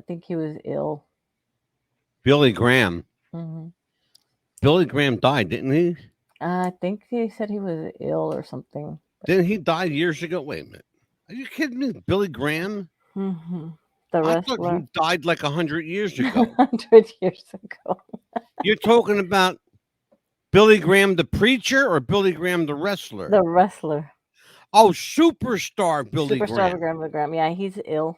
think he was ill. Billy Graham. Hmm Billy Graham died, didn't he? I think he said he was ill or something. Didn't he die years ago? Wait a minute. Are you kidding me? Billy Graham? Hmm The I thought wrestler. he died like 100 years ago. 100 years ago. You're talking about Billy Graham the preacher or Billy Graham the wrestler? The wrestler. Oh, superstar Billy Superstar Graham. Graham. Yeah, he's ill.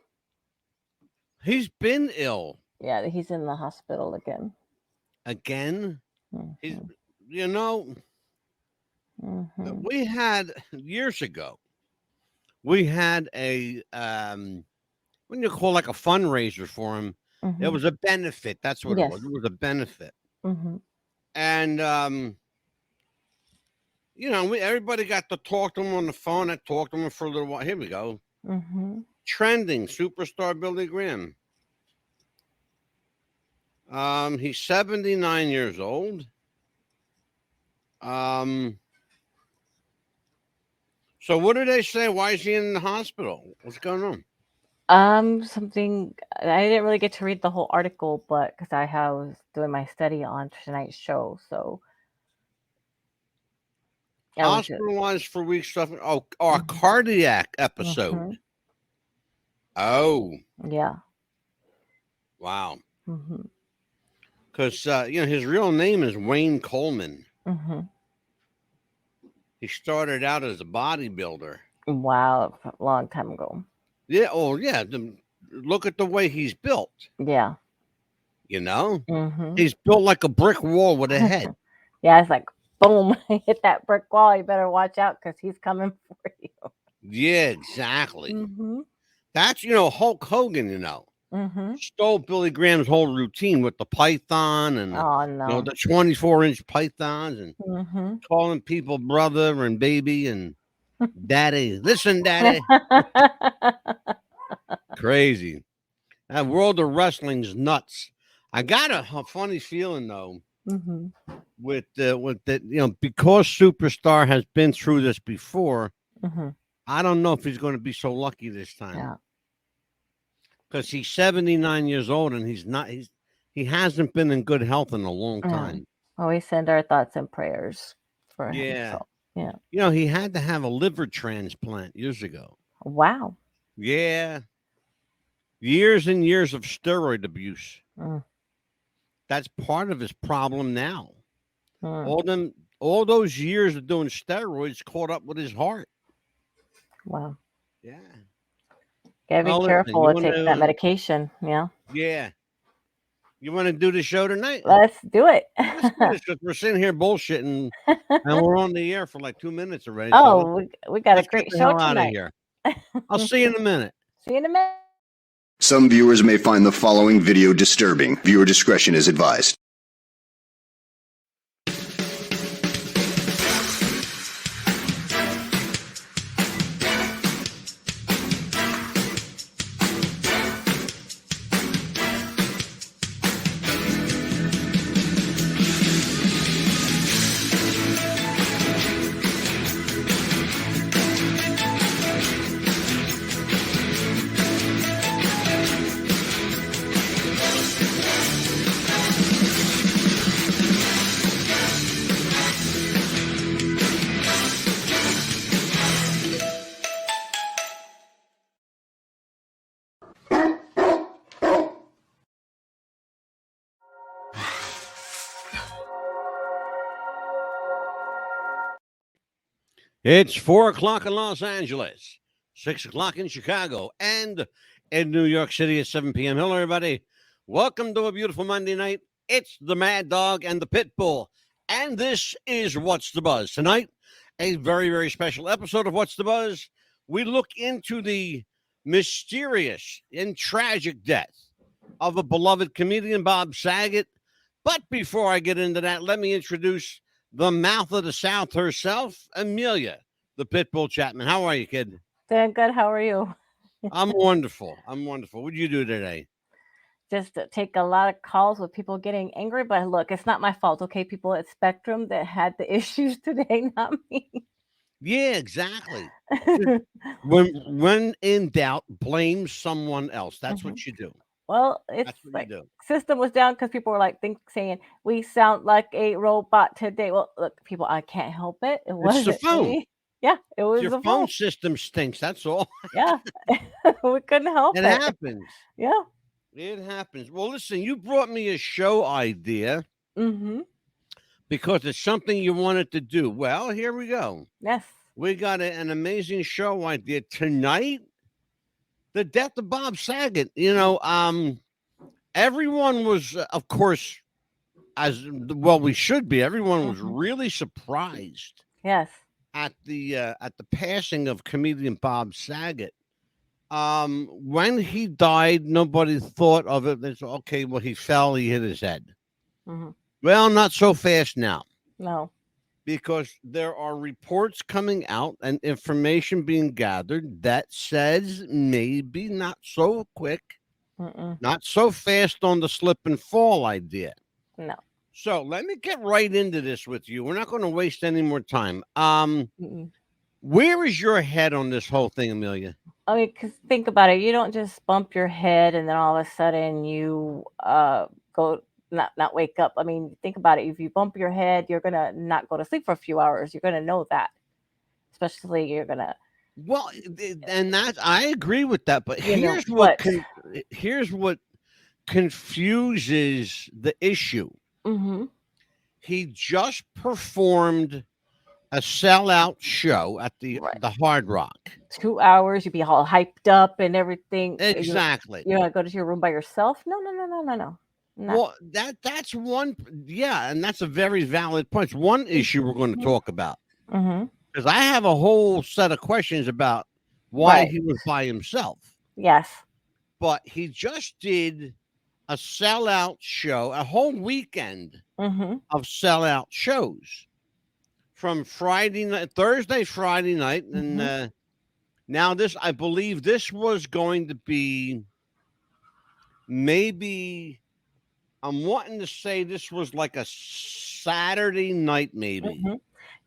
He's been ill Yeah, he's in the hospital again. again. He's, Hmm you know, hmm we had years ago, we had a, what do you call like a fundraiser for him? It hmm was a benefit. That's what it Yes. was. It was a benefit. hmm And, everybody got to talk to him on the phone. I talked to him for a little while. Here we go. hmm Trending superstar Billy Graham. He's 79 years old. So what did they say? Why is he in the hospital? What's going on? Something I didn't really get to read the whole article, but because I was doing my study on tonight's show, so I was just. Hospitalized for weak stuff. Oh, a Hmm cardiac episode. hmm Oh, Yeah. wow. hmm Because his real name is Wayne Coleman. hmm He started out as a bodybuilder. Wow, a long time ago. Yeah. Oh, yeah. Look at the way he's built. Yeah. You know, hmm he's built like a brick wall with a head. Yeah, it's like boom, hit that brick wall. You better watch out because he's coming for you. Yeah, exactly. hmm That's Hulk Hogan. hmm Stole Billy Graham's whole routine with the python and Oh no. the 24-inch pythons and hmm calling people brother and baby and daddy. Listen, daddy. Crazy. That world of wrestling's nuts. I got a funny feeling though hmm with that because Superstar has been through this before. hmm I don't know if he's going to be so lucky this time Yeah. because he's 79 years old and he hasn't been in good health in a long Yeah. time. Always send our thoughts and prayers for him. Yeah. So yeah. He had to have a liver transplant years ago. Wow. Yeah. Years and years of steroid abuse. Mm. That's part of his problem now. Mm. All those years of doing steroids caught up with his heart. Wow. Yeah. Gotta be Well, listen, careful with taking that medication. Yeah. Yeah. You want to do the show tonight? Let's do it. Let's do this because we're sitting here bullshitting and we're on the air for like 2 minutes already. Oh, we got a let's great get the show hell out of tonight. here. I'll see you in a minute. See you in a minute. Some viewers may find the following video disturbing. Viewer discretion is advised. It's 4:00 in Los Angeles, 6:00 in Chicago, and in New York City at 7 p.m. Hello, everybody. Welcome to a beautiful Monday night. It's the Mad Dog and the Pit Bull, and this is What's the Buzz. Tonight, a very, very special episode of What's the Buzz. We look into the mysterious and tragic death of a beloved comedian, Bob Saget. But before I get into that, let me introduce the mouth of the South herself, Amelia, the Pitbull Chapman. How are you, kid? Doing good. How are you? I'm wonderful. What did you do today? Just take a lot of calls with people getting angry. But look, it's not my fault. Okay, people at Spectrum that had the issues today, not me. Yeah, exactly. When in doubt, blame someone else. That's what you do. Well, it's That's what you like do. system was down because people were like saying we sound like a robot today. Well, look, people, I can't help it. It It's the wasn't phone. me. Yeah, it was Your the phone phone. system stinks. That's all. Yeah, we couldn't help It it. happens. Yeah. It happens. Well, listen, you brought me a show idea Mm-hmm. because it's something you wanted to do. Well, here we go. Yes. We got an amazing show idea tonight. The death of Bob Saget. Everyone was, of course, as well. We should be. Everyone was Mm-hmm. really surprised Yes. at the passing of comedian Bob Saget. When he died, nobody thought of it as okay. Well, he fell, he hit his head. Mm-hmm. Well, not so fast now, No. because there are reports coming out and information being gathered that says maybe not so quick, Mm-mm. not so fast on the slip and fall idea. No. So let me get right into this with you. We're not going to waste any more time. Mm-mm. Where is your head on this whole thing, Amelia? I mean, because think about it. You don't just bump your head and then all of a sudden you go not wake up. I mean, think about it. If you bump your head, you're gonna not go to sleep for a few hours. You're gonna know that. Especially you're gonna, Well, and that I agree with that, but but here's what confuses the issue. mm-hmm. He just performed a sellout show at Right. the Hard Rock. 2 hours, you'd be all hyped up and everything. Exactly. You're gonna go to your room by yourself? No, no, no, no, no, no. Not. Well, that's one, yeah, and that's a very valid point. It's one issue we're going to talk about, Mm-hmm. because I have a whole set of questions about why Right. he was by himself. Yes. But he just did a sellout show, a whole weekend Mm-hmm. of sellout shows from Friday night, Thursday, Friday night, and Mm-hmm. now this, I believe, this was going to be maybe. I'm wanting to say this was like a Saturday night, maybe. Mm-hmm.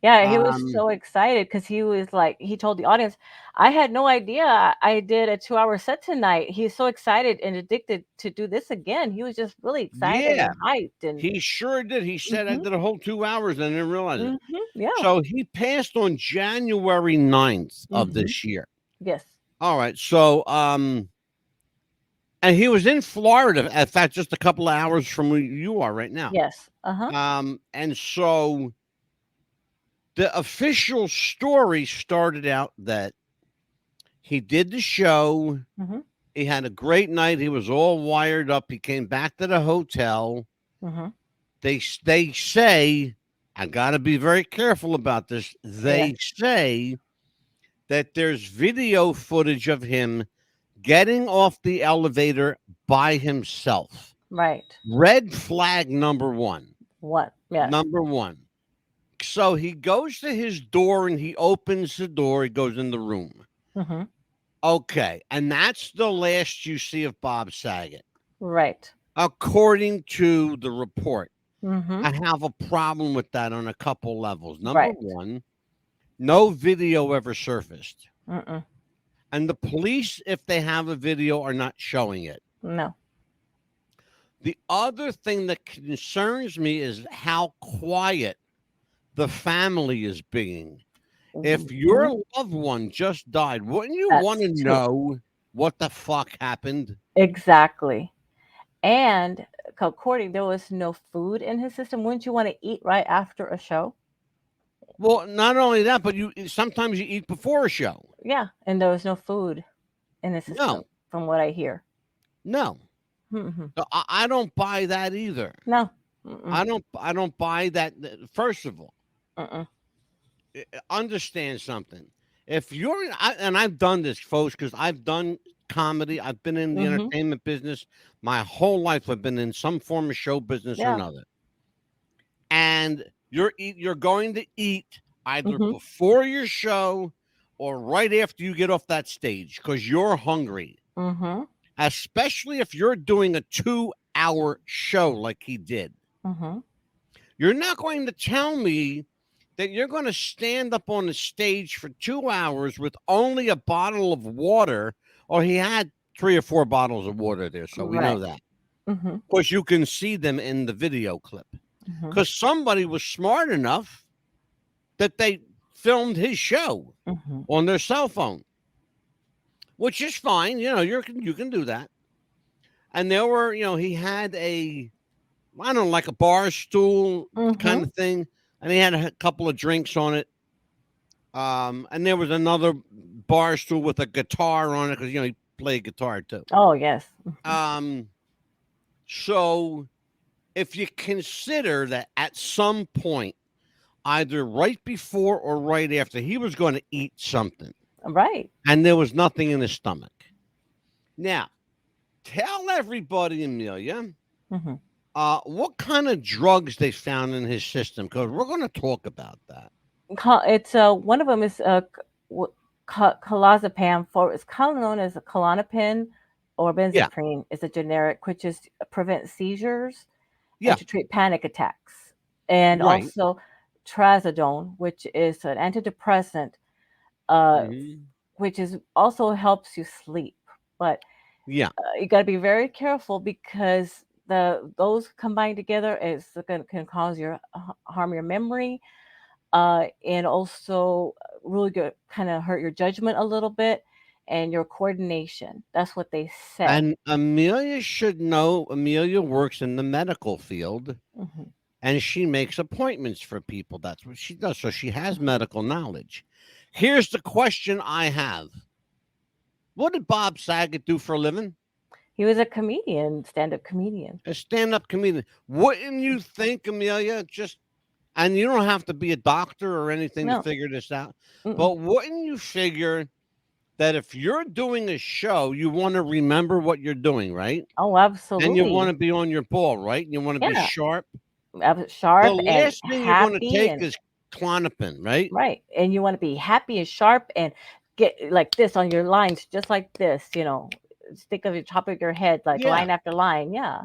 Yeah, he was Um, so excited because he was like, he told the audience, I had no idea I did a 2 hour set tonight. He's so excited and addicted to do this again. He was just really excited yeah, and hyped and he sure did. He said I mm-hmm. did a whole 2 hours and I didn't realize it. Mm-hmm. Yeah. So he passed on January 9th of Mm-hmm. this year. Yes. All right. So, and he was in Florida, in fact, just a couple of hours from where you are right now. Yes. Uh-huh. And so the official story started out that he did the show. Mm-hmm. He had a great night. He was all wired up. He came back to the hotel. Mm-hmm. They say, I got to be very careful about this. They say that there's video footage of him getting off the elevator by himself. Right. Red flag number one. What? Yes. Number one. So he goes to his door and he opens the door. He goes in the room. Mm-hmm. Okay. And that's the last you see of Bob Saget, Right. according to the report. Mm-hmm. I have a problem with that on a couple levels. Number Right. one, no video ever surfaced. Mm-mm. And the police, if they have a video, are not showing it. No. The other thing that concerns me is how quiet the family is being. If your loved one just died, wouldn't you That's want to true. know what the fuck happened? Exactly. And according, there was no food in his system. Wouldn't you want to eat right after a show? Well, not only that, but you sometimes you eat before a show. Yeah, and there was no food in his system, No, from what I hear. no. Mm-hmm. So I don't buy that either. No. Mm-mm. I don't buy that. First of all, Mm-mm. understand something. If you're, and I've done this, folks, because I've done comedy. I've been in the Mm-hmm. entertainment business my whole life. I've been in some form of show business or Yeah. another. And you're going to eat either Mm-hmm. before your show or right after you get off that stage because you're hungry. Mm-hmm. Especially if you're doing a 2-hour show like he did. Mm-hmm. You're not going to tell me that you're going to stand up on the stage for 2 hours with only a bottle of water, or he had 3 or 4 bottles of water there, so we know Right. that. Mm-hmm. Of course, you can see them in the video clip Mm-hmm. because somebody was smart enough that they filmed his show Mm-hmm. on their cell phone, which is fine. You can do that. And there were, he had I don't know, like a bar stool kind Mm-hmm. of thing, and he had a couple of drinks on it. And there was another bar stool with a guitar on it because he played guitar too. Oh yes. Um, so if you consider that at some point, either right before or right after, he was going to eat something, Right. and there was nothing in his stomach. Now, tell everybody, Amelia, Mm-hmm. what kind of drugs they found in his system, because we're going to talk about that. It's one of them is clozapam, for it's commonly known as a Klonopin or Yeah, benzaprine. It's a generic, which is to prevent seizures and yeah, to treat panic attacks, and right. also trazodone, which is an antidepressant, uh, Hmm. which is also helps you sleep. But Yeah, you got to be very careful because those combined together can cause your harm your memory, and also really good kind of hurt your judgment a little bit and your coordination. That's what they said. and Amelia should know. Amelia works in the medical field, Hmm. and she makes appointments for people. That's what she does. So she has medical knowledge. Here's the question I have: what did Bob Saget do for a living? He was a comedian, stand-up comedian. A stand-up comedian. Wouldn't you think, Amelia? And you don't have to be a doctor or anything to No. figure this out. Mm-mm. But wouldn't you figure that if you're doing a show, you want to remember what you're doing, right? Oh, And you want absolutely. to be on your ball, right? You want to be Yeah. sharp. The Sharp and last thing you want to happy take and is Clonopin, right? right. And you want to be happy and sharp and get like this on your lines, just like this, stick of the top of your head, like Yeah. line after line. Yeah.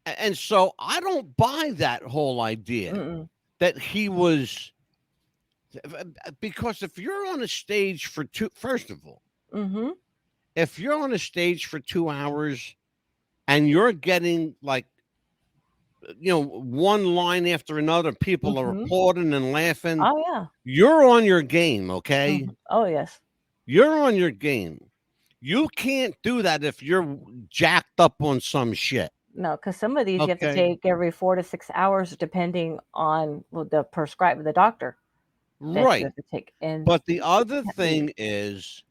And so I don't buy that whole idea Mm-mm. that he was, because if you're on a stage for first of all, Mm-hmm. if you're on a stage for 2 hours and you're getting like, one line after another, people are Mm-hmm. applauding and laughing, Oh yeah. you're on your game, okay? Mhm. Oh, yes. You're on your game. You can't do that if you're jacked up on some shit. No, because some of these you have to Okay. take every 4 to 6 hours depending on the doctor that you Right. have to take, and But the you other can't leave. thing is,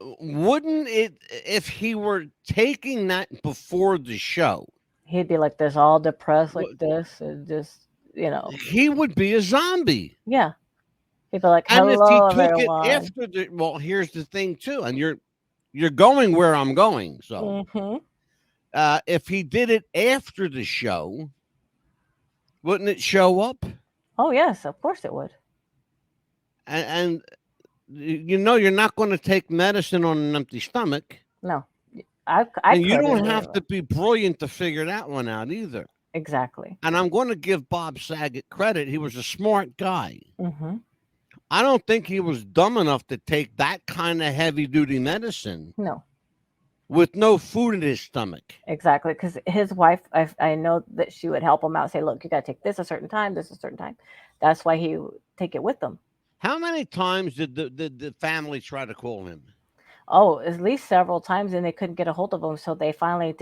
wouldn't it, if he were taking that before the show, He'd be like this, all depressed like wh- this, and just, he would be a zombie. yeah. He'd be like, And if he "Hello, took it everyone." after well, here's the thing too, and you're going where I'm going. So Mhm. if he did it after the show, wouldn't it show up? Oh, yes, of course it would. And you're not going to take medicine on an empty stomach, No. I and you couldn't don't have either. to be brilliant to figure that one out either. Exactly. And I'm going to give Bob Saget credit. He was a smart guy. Mhm. I don't think he was dumb enough to take that kind of heavy duty medicine No. with no food in his stomach. Exactly, because his wife, I know that she would help him out, say, "Look, you gotta take this a certain time, this a certain time." That's why he would take it with him. How many times did the family try to call him? Oh, at least several times, and they couldn't get a hold of him, so they finally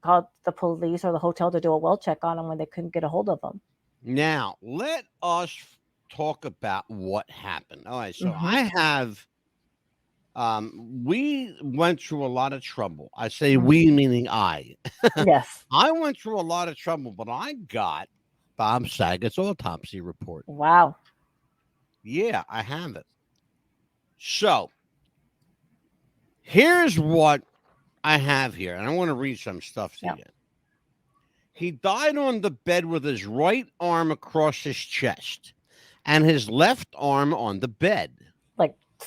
called the police or the hotel to do a well check on him when they couldn't get a hold of him. Now, let us talk about what happened. All right, so Mhm. I have we went through a lot of trouble. I say Mhm. we meaning I. Yes. I went through a lot of trouble, but I got Bob Saget's autopsy report. Wow. Yeah, I have it. So here's what I have here, and I want to read some stuff to Yeah. you. He died on the bed with his right arm across his chest and his left arm on the bed.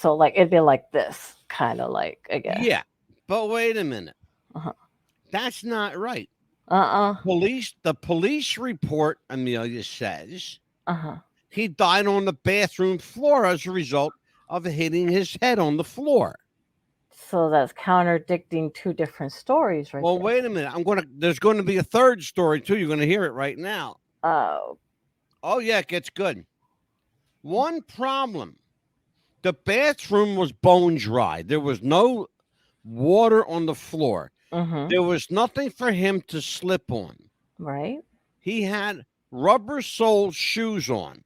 Like it'd be like this, kind of like, I guess. Yeah, but wait a minute. Uh-huh. That's not right. Uh-uh. The police report, Amelia says, Uh-huh. he died on the bathroom floor as a result of hitting his head on the floor. So that's contradicting two different stories right Well, there. wait a minute. There's going to be a third story too. You're going to hear it right now. Oh. Oh yeah, it gets good. One problem: the bathroom was bone dry. There was no water on the floor. Mm-hmm. There was nothing for him to slip on. Right. He had rubber soled shoes on,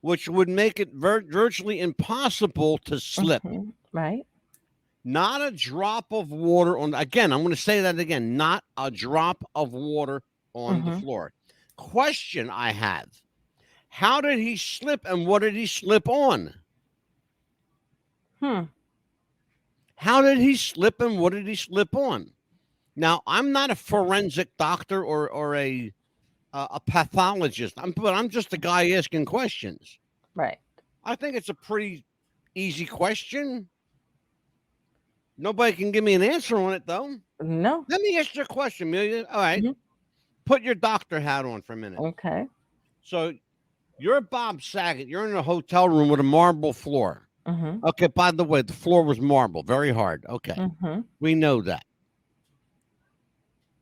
which would make it virtually impossible to slip. Mm-hmm. Right. Not a drop of water on. Again, I'm going to say that again. Not a drop of water on the Mm-hmm. floor. Question I have: how did he slip, and what did he slip on? Hmm. How did he slip, and what did he slip on? Now, I'm not a forensic doctor or a pathologist. But I'm just a guy asking questions. Right. I think it's a pretty easy question. Nobody can give me an answer on it, though. No. Let me ask you a question, Amelia. All right. Mhm. Put your doctor hat on for a minute. Okay. So you're Bob Saget. You're in a hotel room with a marble floor. Mm-hmm. Okay. By the way, the floor was marble, very hard. Okay. Mm-hmm. We know that.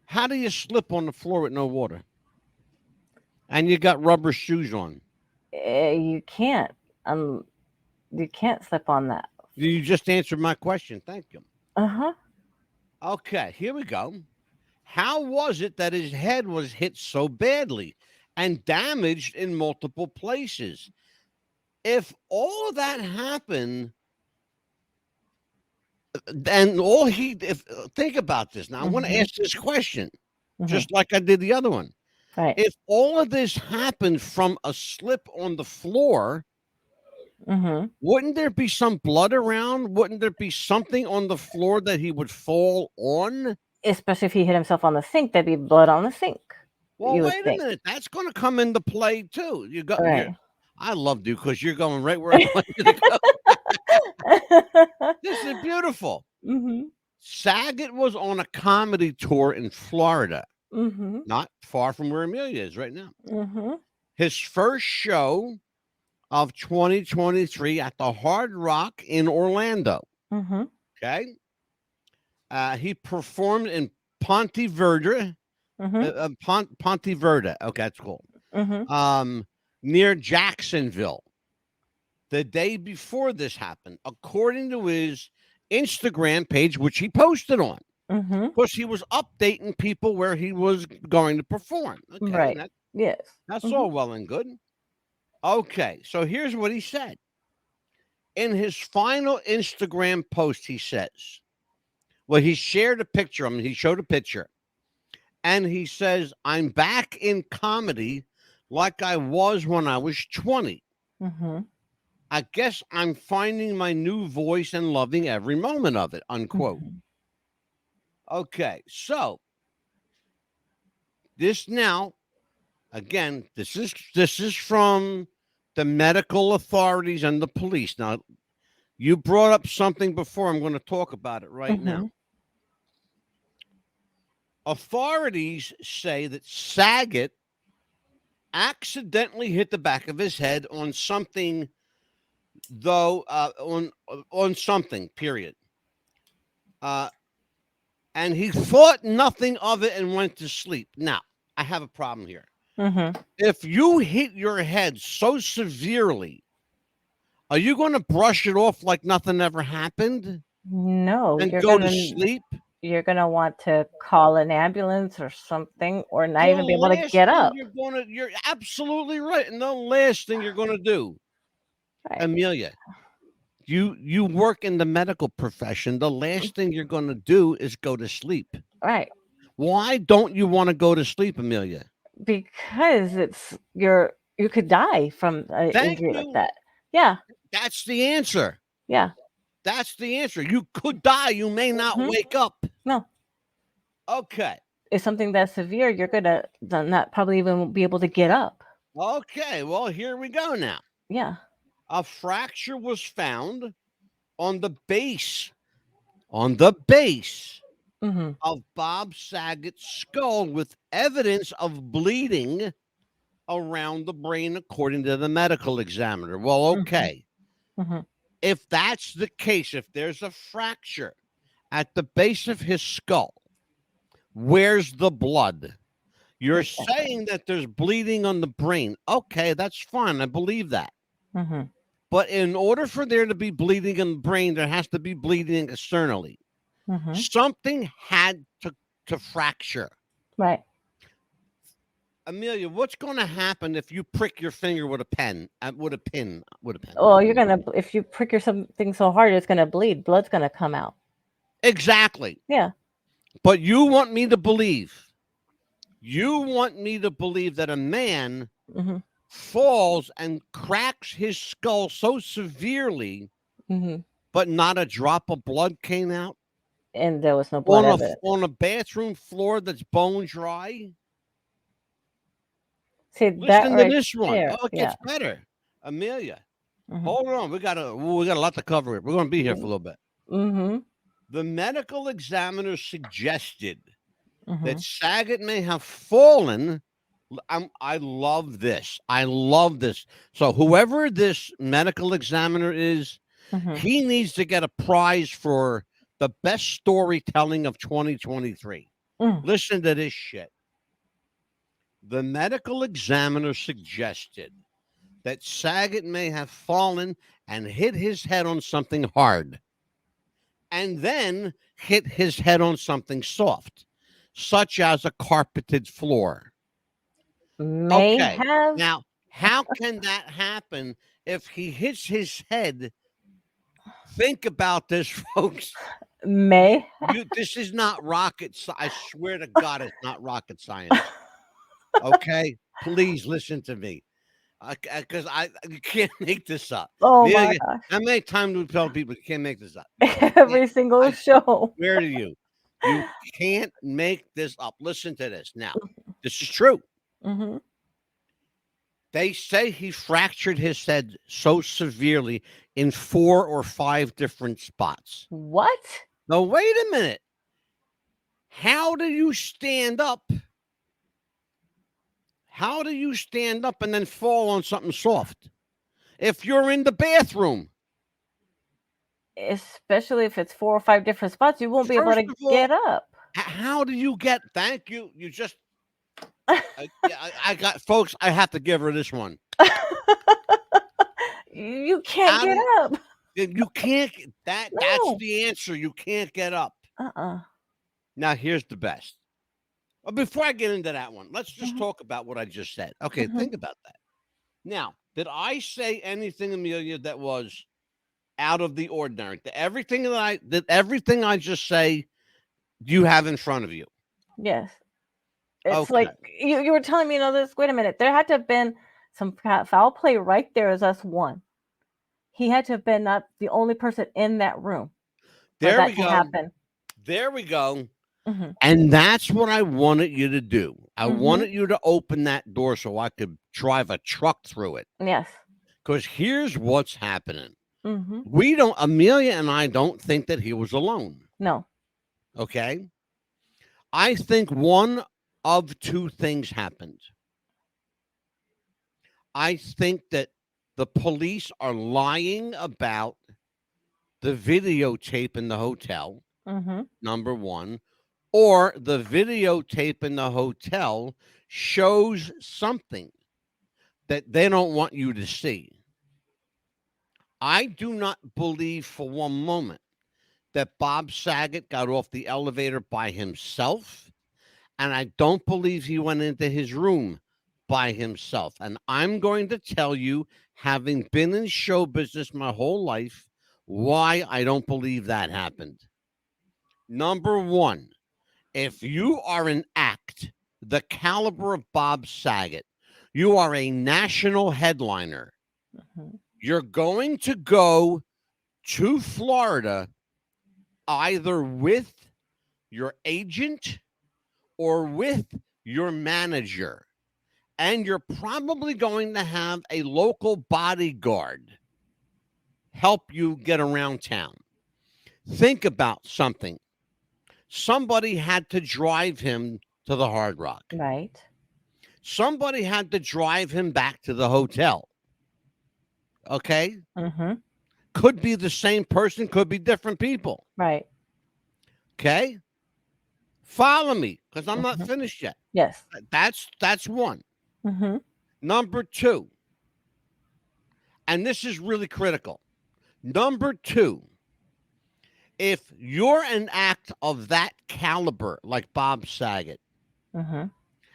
How do you slip on the floor with no water? And you got rubber shoes on. You can't. Um. You can't slip on that. You just answered my question. Thank you. Uh-huh. Okay, here we go. How was it that his head was hit so badly and damaged in multiple places? If all of that happened, and all he, if think about this now, I want to Mm-hmm. ask this question Mm-hmm. just like I did the other one. Right. If all of this happened from a slip on the floor, Mm-hmm. wouldn't there be some blood around? Wouldn't there be something on the floor that he would fall on? Especially if he hit himself on the sink, there'd be blood on the sink. Well, You would wait a think. minute. That's going to come into play too. Right. I love you because you're going right where I want you to go. This is beautiful. Mm-hmm. Saget was on a comedy tour in Florida, Mm-hmm. not far from where Amelia is right now. Mm-hmm. His first show of 2023 at the Hard Rock in Orlando. Mm-hmm. Okay. He performed in Ponte Vedra. Mm-hmm. Ponte Vedra. Okay, that's cool. Mm-hmm. Near Jacksonville. The day before this happened, according to his Instagram page, which he posted on, Mm-hmm. because he was updating people where he was going to perform. Okay, Right. Yes. that's Mm-hmm. all well and good. Okay, so here's what he said. In his final Instagram post, he says, well, he shared a picture. I mean, he showed a picture. And he says, I'm back in comedy like I was when I was 20. Mm-hmm. I guess I'm finding my new voice and loving every moment of it, unquote. Mm-hmm. Okay, so this now, again, this is from the medical authorities and the police. Now, you brought up something before. I'm going to talk about it right Mm-hmm. now. Authorities say that Saget accidentally hit the back of his head on something, though, on something, period. And he thought nothing of it and went to sleep. Now, I have a problem here. Mm-hmm. If you hit your head so severely, are you going to brush it off like nothing ever happened No, and you're go to gonna sleep? you're gonna want to call an ambulance or something, or not The even be able to last get thing up. you're absolutely right. And the last thing you're going to do, Right. Amelia, you work in the medical profession. The last thing you're going to do is go to sleep. Right. Why don't you want to go to sleep, Amelia? Because you could die from an Thank injury like you. that. Yeah. That's the answer. Yeah. That's the answer. You could die. You may not Mhm. wake up. No. Okay. It's something that's severe. You're gonna not probably even be able to get up. Okay. Well, here we go now. Yeah. A fracture was found on the base Mm-hmm. of Bob Saget's skull with evidence of bleeding around the brain, according to the medical examiner. Well, okay. Mm-hmm. If that's the case, if there's a fracture at the base of his skull. Where's the blood? You're Exactly. saying that there's bleeding on the brain. Okay, that's fine. I believe that. Mm-hmm. But in order for there to be bleeding in the brain, there has to be bleeding externally. Mm-hmm. Something had to fracture. Right. Amelia, what's going to happen if you prick your finger with a pen, with a pin, with a pen? Well, you're gonna if you prick your something so hard, it's gonna bleed. Blood's gonna come out. Exactly. Yeah. But you want me to believe that a man Mm-hmm. falls and cracks his skull so severely, Mm-hmm. but not a drop of blood came out And there was no blood evidence. on a bathroom floor that's bone dry. See that Listen to right this one. there. Oh, it Yeah. gets better. Amelia, Mm-hmm. hold on. We got a lot to cover. We're going to be here for a little bit. Mm-hmm. The medical examiner suggested Mm-hmm. that Saget may have fallen. I love this. I love this. So whoever this medical examiner is, Mm-hmm. he needs to get a prize for the best storytelling of 2023. Mm. Listen to this shit. The medical examiner suggested that Saget may have fallen and hit his head on something hard, and then hit his head on something soft, such as a carpeted floor. May Okay. have. Now, how can that happen if he hits his head? Think about this, folks. May. This is not rocket science. I swear to God, it's not rocket science. Okay? Please listen to me. Because you can't make this up. Oh my Neither, gosh. how many times do we tell people you can't make this up? Every single I show. swear to you, you can't make this up. Listen to this. Now, this is true. Mm-hmm. They say he fractured his head so severely in 4 or 5 different spots. What? Now, wait a minute. How do you stand up? How do you stand up and then fall on something soft? If you're in the bathroom, Especially if it's 4 or 5 different spots, you won't be able first to of all, get up. how do you get? Thank you. You just, I got, folks. I have to give her this one. You can't How get do up. you can't? That's No. the answer. You can't get up. Uh-uh. Now here's the best. Before I get into that one, let's just Mhm. talk about what I just said. Okay, Mhm. think about that. Now, did I say anything, Amelia, that was out of the ordinary? Everything I just say, you have in front of you. Yes. It's Okay. like you were telling me, this. Wait a minute. There had to have been some foul play right there as us one. He had to have been not the only person in that room for There we that to go. happen. There we go. Mm-hmm. And that's what I wanted you to do. I Mhm. wanted you to open that door so I could drive a truck through it. Yes. Because here's what's happening. Mm-hmm. Amelia and I don't think that he was alone. No. Okay. I think one of 2 things happened. I think that the police are lying about the videotape in the hotel, Mm-hmm. number 1, or the videotape in the hotel shows something that they don't want you to see. I do not believe for one moment that Bob Saget got off the elevator by himself, and I don't believe he went into his room by himself. And I'm going to tell you, having been in show business my whole life, why I don't believe that happened. Number 1, if you are an act the caliber of Bob Saget, you are a national headliner. Mm-hmm. You're going to go to Florida either with your agent or with your manager. And you're probably going to have a local bodyguard help you get around town. Think about something. Somebody had to drive him to the Hard Rock. Right. Somebody had to drive him back to the hotel. Okay? Mm-hmm. Could be the same person, could be different people. Right. Okay? Follow me, because I'm not Mhm. finished yet. Yes. That's one. Mhm. Number two, and this is really critical. Number two, if you're an act of that caliber, like Bob Saget, Mhm.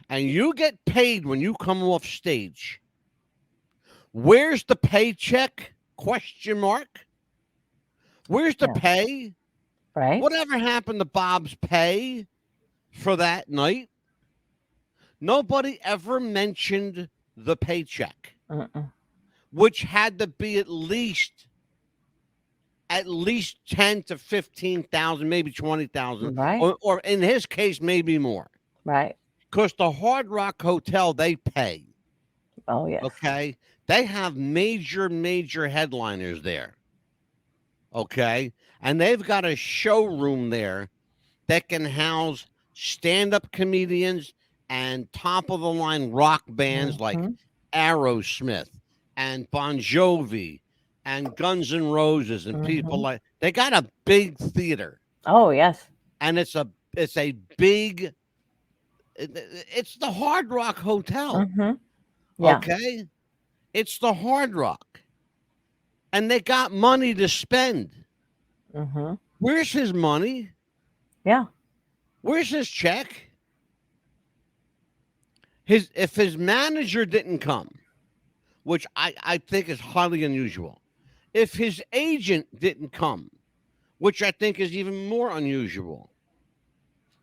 and you get paid when you come off stage, where's the paycheck? Question mark. Where's the Yeah. pay? Right. Whatever happened to Bob's pay for that night? Nobody ever mentioned the paycheck, Mm-mm. which had to be at least 10 to 15,000, maybe 20,000, Right. or in his case, maybe more. Right. Because the Hard Rock Hotel, they pay. Oh yes. Okay. They have major headliners there. Okay. And they've got a showroom there that can house stand up comedians and top of the line rock bands like Mhm. Aerosmith and Bon Jovi and Guns N' Roses and people Mhm. like they got a big theater Oh yes. and it's a big it's the Hard Rock Hotel. Mhm. Yeah. Okay? It's the Hard Rock. And they got money to spend. Mhm. Where's his money? Yeah. Where's his check? His if his manager didn't come, which I think is highly unusual. If his agent didn't come, which I think is even more unusual,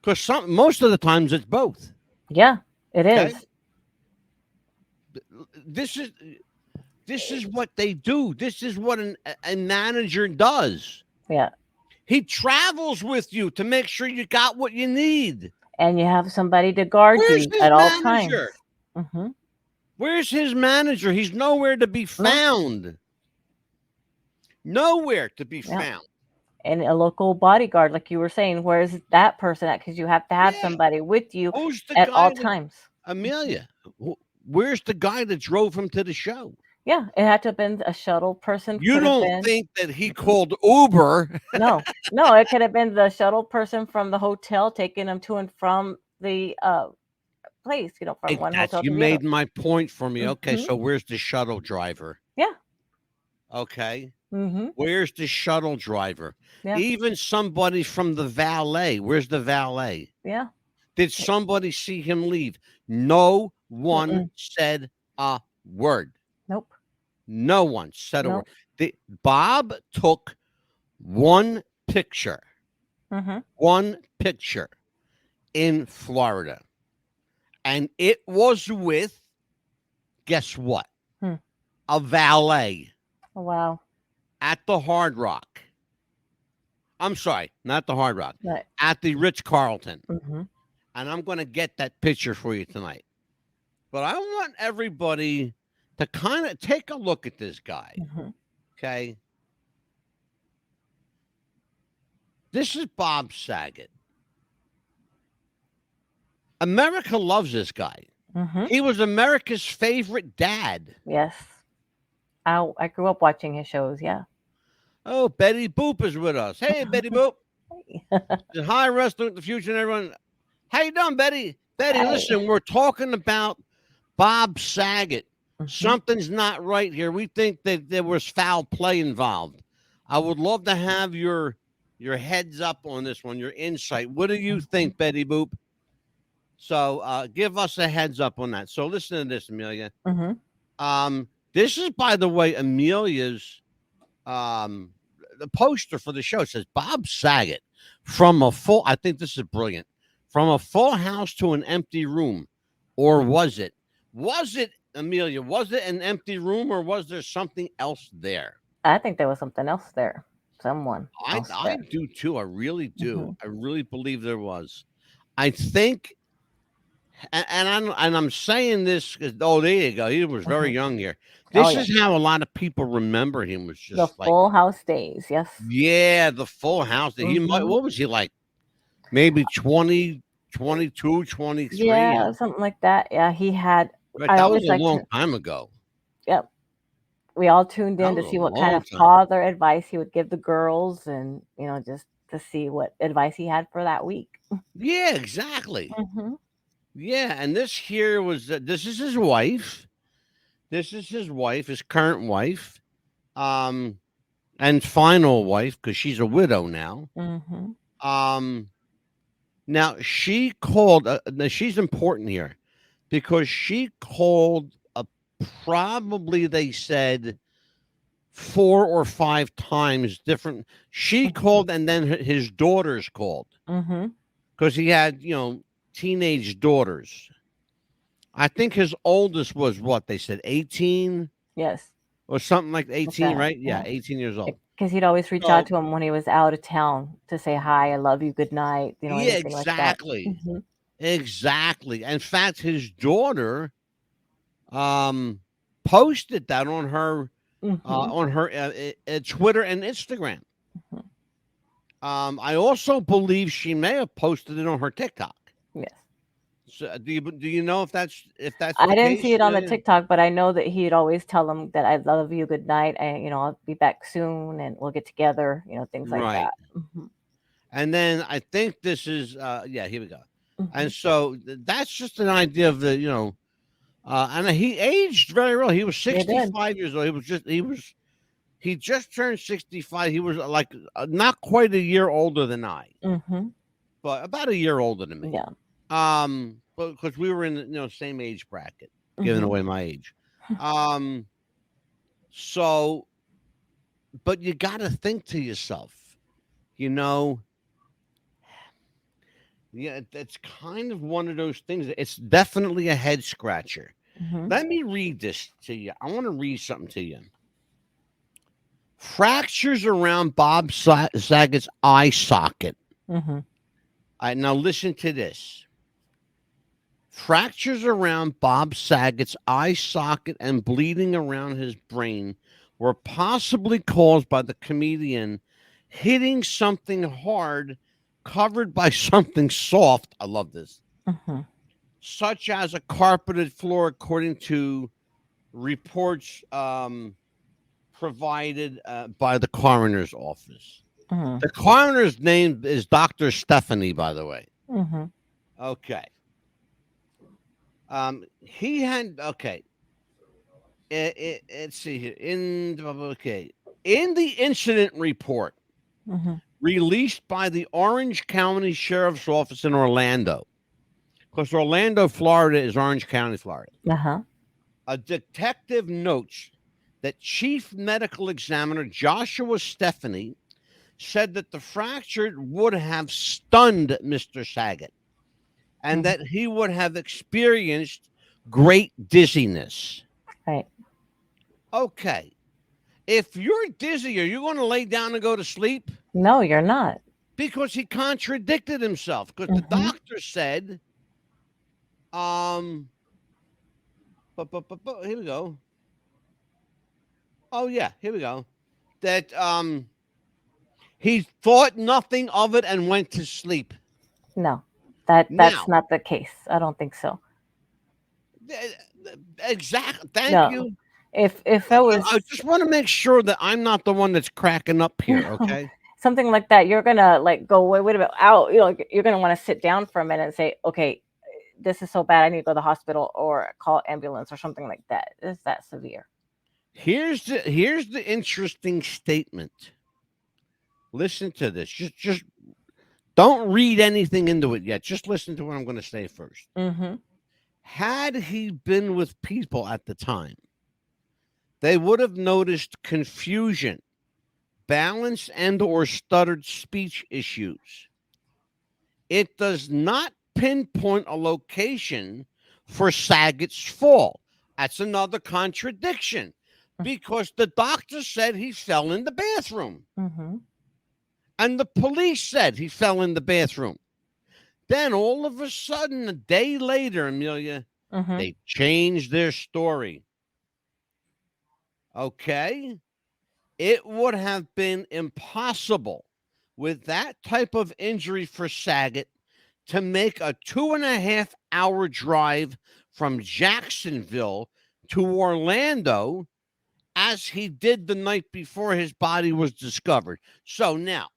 because most of the times it's both. Yeah. It Okay, is. this is this is what they do. This is what a manager does. Yeah. He travels with you to make sure you got what you need. And you have somebody to guard Where's you his at all times. manager? Mhm. Where's his manager? He's nowhere to be No. found. Nowhere to be Yeah. found. And a local bodyguard, like you were saying, where's that person at? Because you have to have Yeah. somebody with you Who's the at all guy that times. Amelia? Where's the guy that drove him to the show? Yeah, it had to have been a shuttle person. You Could have don't been. think that he called Uber? No, no, it could have been the shuttle person from the hotel taking them to and from the place. From one That's hotel you to the other. made my point for me. Okay, Hmm. so where's the shuttle driver? Yeah. Okay. Hmm. Where's the shuttle driver? Yeah. Even somebody from the valet. Where's the valet? Yeah. Did somebody see him leave? No one Mm-mm. said a word. Nope. No one said a word. Nope. Bob took one picture, Hmm. one picture in Florida, and it was with, guess what? Hmm. A valet Oh, wow. at the Hard Rock. I'm sorry, not the Hard Rock, Right. at the Ritz Carlton. Hmm. And I'm going to get that picture for you tonight. But I want everybody to kind of take a look at this guy. Hmm. Okay. This is Bob Saget. America loves this guy. Hmm. He was America's favorite dad. Yes. I grew up watching his shows. Yeah. Oh, Betty Boop is with us. Hey, Betty Boop. Hi, Wrestling with the Future and everyone. How you doing, Betty? Betty, Hey. listen, we're talking about Bob Saget. Hmm. Something's not right here. We think that there was foul play involved. I would love to have your heads up on this one, your insight. What do you think, Betty Boop? So give us a heads up on that. So listen to this, Amelia. Hmm. This is, by the way, Amelia's the poster for the show. It says Bob Saget from a full. I think this is brilliant. From a full house to an empty room, or was it? Was it, Amelia? Was it an empty room, or was there something else there? I think there was something else there. Someone I else I there. do too. I really do. Hmm. I really believe there was. I think, and I'm saying this because there you go. He was very Hmm. young here. Oh This yeah. is how a lot of people remember him. Was The just like, Full House days. Yes. yeah, the Full House. He might. Hmm. What was he like? Maybe 20, 22, 23. Yeah, something like that. Yeah, he had. Right, I that was always a like long to. time ago. Yep. We all tuned That in to was a see what kind long of time. father advice he would give the girls, and just to see what advice he had for that week. Yeah, exactly. Mm-hmm. Yeah, and this here was this is his wife. This is his wife, his current wife, um, and final wife because she's a widow now. Mm-hmm. Um, Now she called. Now she's important here because she called. Probably they said 4 or 5 times different. She called, and then his daughters called Mm-hmm. because he had teenage daughters. I think his oldest was what they said 18 Yes. or something like Like 18, that. right? Yeah, Yeah. 18 years old. Because he'd always reach out So to him when he was out of town to say hi, I love you, good night, yeah, anything like that. exactly, Mm-hmm. exactly. In fact, his daughter um posted that Mm-hmm. on her Twitter and Instagram. Hmm. I also believe she may have posted it on her TikTok. Yes. So do you know if that's I the didn't see case, it on the Amelia? TikTok, but I know that he'd always tell him that I love you, good night, and I'll be back soon, and we'll get together, things like Right. that. Hmm. And then I think this is yeah, here we go. Hmm. And so that's just an idea of and he aged very well. He was They did. 65 years old. He just turned 65. He was like not quite a year older than I, Hmm. but about a year older than me. Yeah. But because we were in the same age bracket, giving Hmm. away my age. Um, so, but you got to think to yourself, you know, yeah, it's kind of one of those things. It's definitely a head scratcher. Hmm. Let me read this to you. I want to read something to you. Fractures around Bob Saget's eye socket. Hmm. All right, now listen to this. Fractures around Bob Saget's eye socket and bleeding around his brain were possibly caused by the comedian hitting something hard covered by something soft. I love this. Hmm. Such as a carpeted floor, according to reports provided by the coroner's office. Hmm. The coroner's name is Dr. Stephanie, by the way. Hmm. Okay. He had okay. Let's see here. In the incident report Hmm. released by the Orange County Sheriff's Office in Orlando, because Orlando, Florida, is Orange County, Florida. Uh-huh. A detective notes that Chief Medical Examiner Joshua Stephanie said that the fracture would have stunned Mr. Saget and Hmm. that he would have experienced great dizziness. Right. Okay. If you're dizzy, are you going to lay down and go to sleep? No, you're not. Because he contradicted himself. Because the Hmm. doctor said, um, here we go. Oh yeah, here we go. That he thought nothing of it and went to sleep. No, that's Now, not the case. I don't think so. exactly. Thank No. you. If it was I just want to make sure that I'm not the one that's cracking up here. Okay. something like that, you're gonna like go, wait a minute, out. You're gonna want to sit down for a minute and say, okay, this is so bad, I need to go to the hospital or call ambulance or something like that. It's that severe. Here's the interesting statement. Listen to this. Just don't read anything into it yet. Just listen to what I'm going to say first. Mm-hmm. Had he been with people at the time, they would have noticed confusion, balance, and or stuttered speech issues. It does not pinpoint a location for Saget's fall. That's another contradiction because the doctor said he fell in the bathroom Mm-hmm. and the police said he fell in the bathroom. Then all of a sudden, a day later, Amelia, Mm-hmm. they changed their story. Okay? It would have been impossible with that type of injury for Saget to make a 2.5 hour drive from Jacksonville to Orlando as he did the night before his body was discovered. So now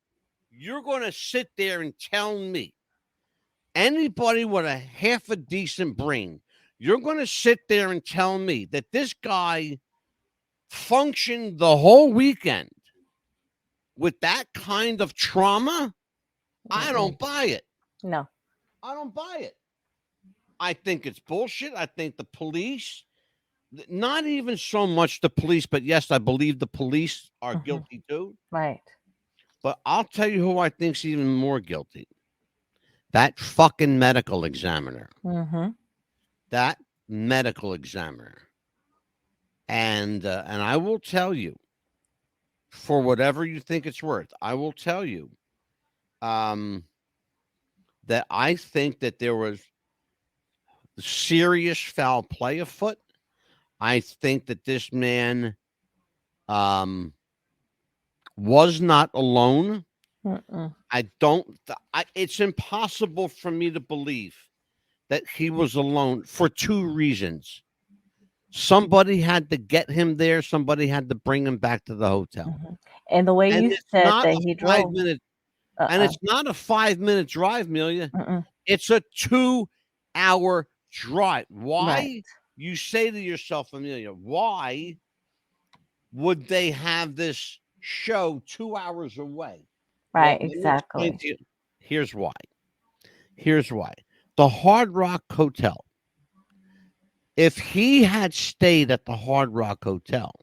you're going to sit there and tell me, anybody with a half a decent brain, you're going to sit there and tell me that this guy functioned the whole weekend with that kind of trauma? I don't buy it. No. I don't buy it. I think it's bullshit. I think the police, not even so much the police, but yes, I believe the police are guilty too. Right. But I'll tell you who I think's even more guilty. That fucking medical examiner. That medical examiner. And I will tell you, for whatever you think it's worth, I will tell you that I think that there was serious foul play afoot. I think that this man was not alone. It's impossible for me to believe that he was alone for two reasons. Somebody had to get him there. Somebody had to bring him back to the hotel. And the way you said that he drove. And it's not a 5-minute drive, Amelia. It's a 2-hour drive. Why? Right. You say to yourself, Amelia, why would they have this show 2 hours away? Right, Well, exactly. Here's why. Here's why. The Hard Rock Hotel. If he had stayed at the Hard Rock Hotel,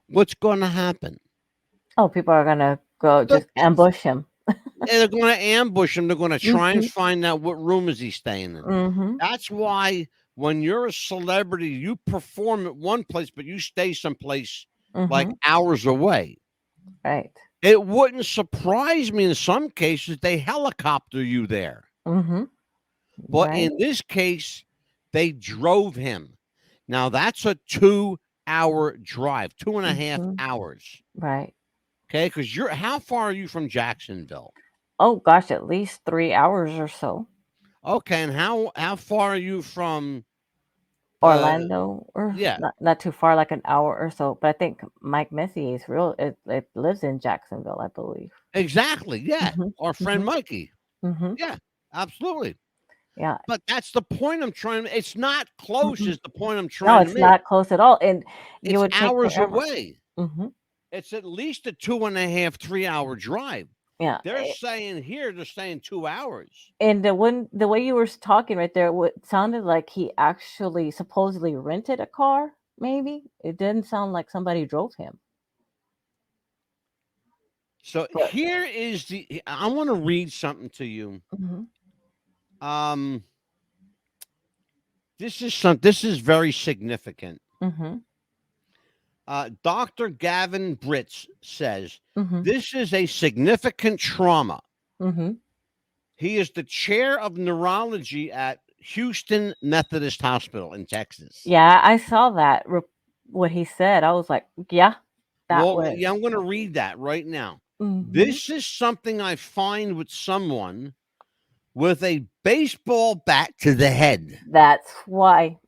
what's going to happen? Oh, people are going to go just ambush him. They're going to ambush him. They're going to try and find out what room is he staying in. That's why when you're a celebrity, you perform at one place, but you stay someplace like hours away. Right. It wouldn't surprise me in some cases they helicopter you there. But in this case, they drove him. Now, that's a 2-hour drive, 2.5 hours. Right. Okay, because how far are you from Jacksonville? Oh, gosh, at least 3 hours or so. Okay, and how far are you from Orlando? Or yeah. Not too far, like an hour or so. But I think Mike Messier's it lives in Jacksonville, I believe. Exactly, yeah. Our friend Mikey. Yeah, absolutely. Yeah. But that's the point I'm trying to. It's not close. Is the point I'm trying to make? No, it's not close at all, and it's would take hours forever. away. It's at least a 2.5, 3-hour drive. Yeah, they're saying 2 hours. And the way you were talking right there, it sounded like he actually supposedly rented a car. Maybe it didn't sound like somebody drove him. So here is I want to read something to you. This is very significant. Dr. Gavin Britz says this is a significant trauma. He is the chair of neurology at Houston Methodist Hospital in Texas. Yeah, I saw that. What he said, I was like, yeah, I'm going to read that right now. This is something I find with someone with a baseball bat to the head. That's why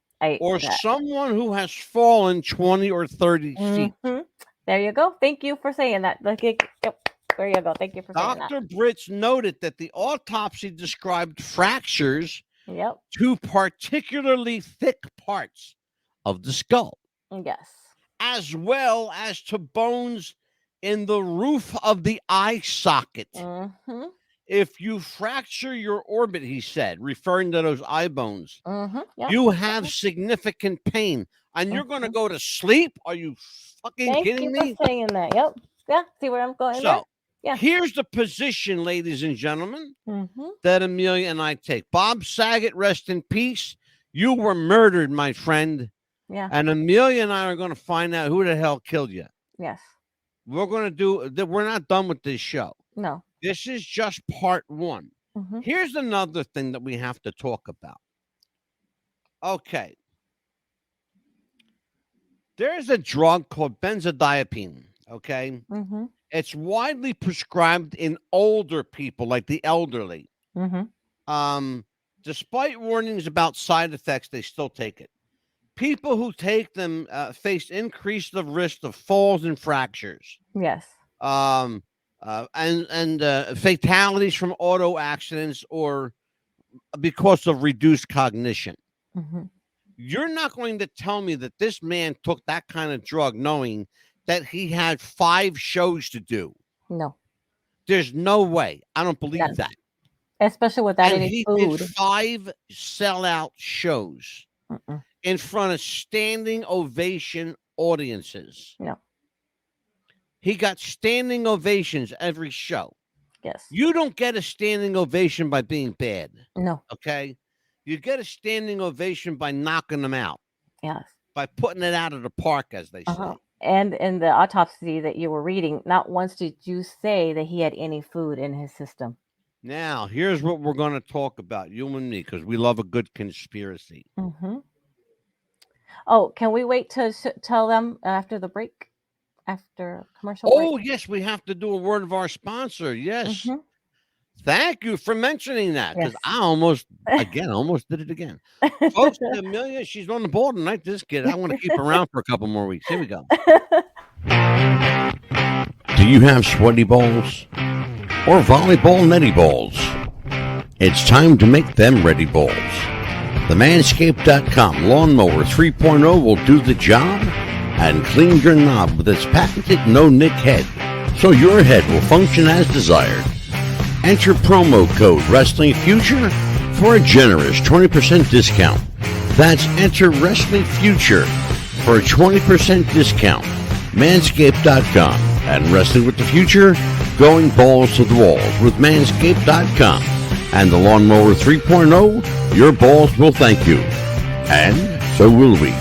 someone who has fallen 20 or 30 feet. There you go. Thank you for saying that. There you go. Thank you for saying that. Dr. Britz noted that the autopsy described fractures to particularly thick parts of the skull. Yes. As well as to bones in the roof of the eye socket. If you fracture your orbit, he said, referring to those eye bones, you have significant pain. And you're going to go to sleep? Are you fucking kidding me? Thank you for saying that. Yep. Yeah. See where I'm going? So, here's the position, ladies and gentlemen, that Amelia and I take. Bob Saget, rest in peace. You were murdered, my friend. Yeah. And Amelia and I are going to find out who the hell killed you. Yes. We're not done with this show. No. This is just part one. Here's another thing that we have to talk about. Okay. There's a drug called benzodiazepine. Okay. It's widely prescribed in older people, like the elderly. Despite warnings about side effects, they still take it. People who take them face increased risk of falls and fractures. Yes. and fatalities from auto accidents or because of reduced cognition. Hmm. You're not going to tell me that this man took that kind of drug knowing that he had 5 shows to do. No, There's no way. I don't believe none. that. Especially without And any he did food. 5 sellout shows Mm-mm. in front of standing ovation audiences. No. He got standing ovations every show. Yes. You don't get a standing ovation by being bad, No. okay? You get a standing ovation by knocking them out, Yes. by putting it out of the park, as they Uh-huh. say. And in the autopsy that you were reading, not once did you say that he had any food in his system. Now, here's what we're going to talk about, you and me, because we love a good conspiracy. Hmm. Oh, can we wait to tell them after the break, after commercial break? Oh, yes, we have to do a word of our sponsor. Yes. Hmm. Thank you for mentioning that because Yes. I almost did it again. Folks, Amelia, she's on the ball tonight. This kid, I want to keep her around for a couple more weeks. Here we go. Do you have sweaty balls or volleyball netty balls? It's time to make them ready balls. The Manscaped.com Lawnmower 3.0 will do the job and clean your knob with its patented no-nick head, so your head will function as desired. Enter promo code Wrestling Future for a generous 20% discount. That's enter Wrestling Future for a 20% discount. Manscaped.com and Wrestling with the Future, going balls to the walls with Manscaped.com and the Lawnmower 3.0. Your balls will thank you, and so will we.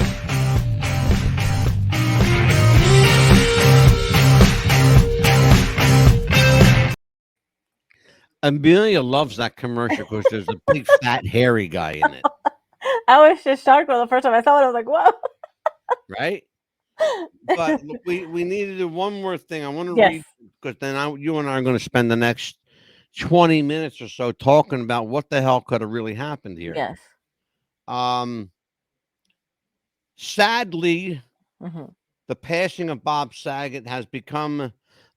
Amelia loves that commercial because there's a big fat hairy guy in it, I was just shocked when the first time I saw it. I was like, "Whoa!" right? But we need to do one more thing. I want to Yes. read because then you and I are going to spend the next 20 minutes or so talking about what the hell could have really happened here. Yes. Sadly, Hmm. the passing of Bob Saget has become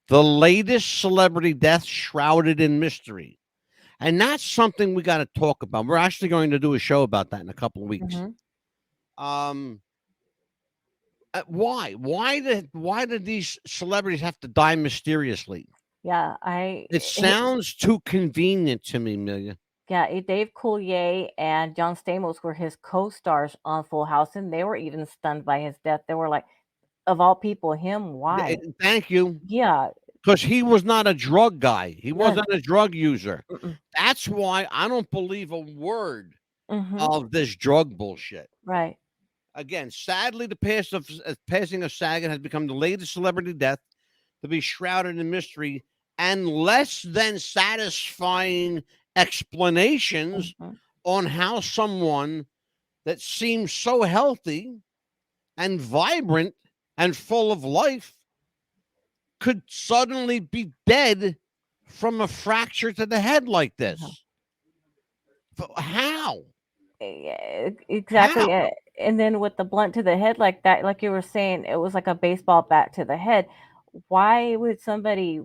the latest celebrity death shrouded in mystery. And that's something we got to talk about. We're actually going to do a show about that in a couple of weeks. Hmm. Why? Why did these celebrities have to die mysteriously? Yeah, It sounds too convenient to me, Amelia. Dave Coulier and John Stamos were his co-stars on Full House, and they were even stunned by his death. They were like, of all people, him? Why? Thank you. Yeah. Because he was not a drug guy. He None. wasn't a drug user. Mm-mm. That's why I don't believe a word Hmm. of this drug bullshit. Right. Again, sadly, the passing of Saget has become the latest celebrity death to be shrouded in mystery and less than satisfying explanations Hmm. on how someone that seems so healthy and vibrant and full of life could suddenly be dead from a fracture to the head like this. How? Yeah, exactly. How? And then with the blunt to the head like that, like you were saying, it was like a baseball bat to the head. Why would somebody,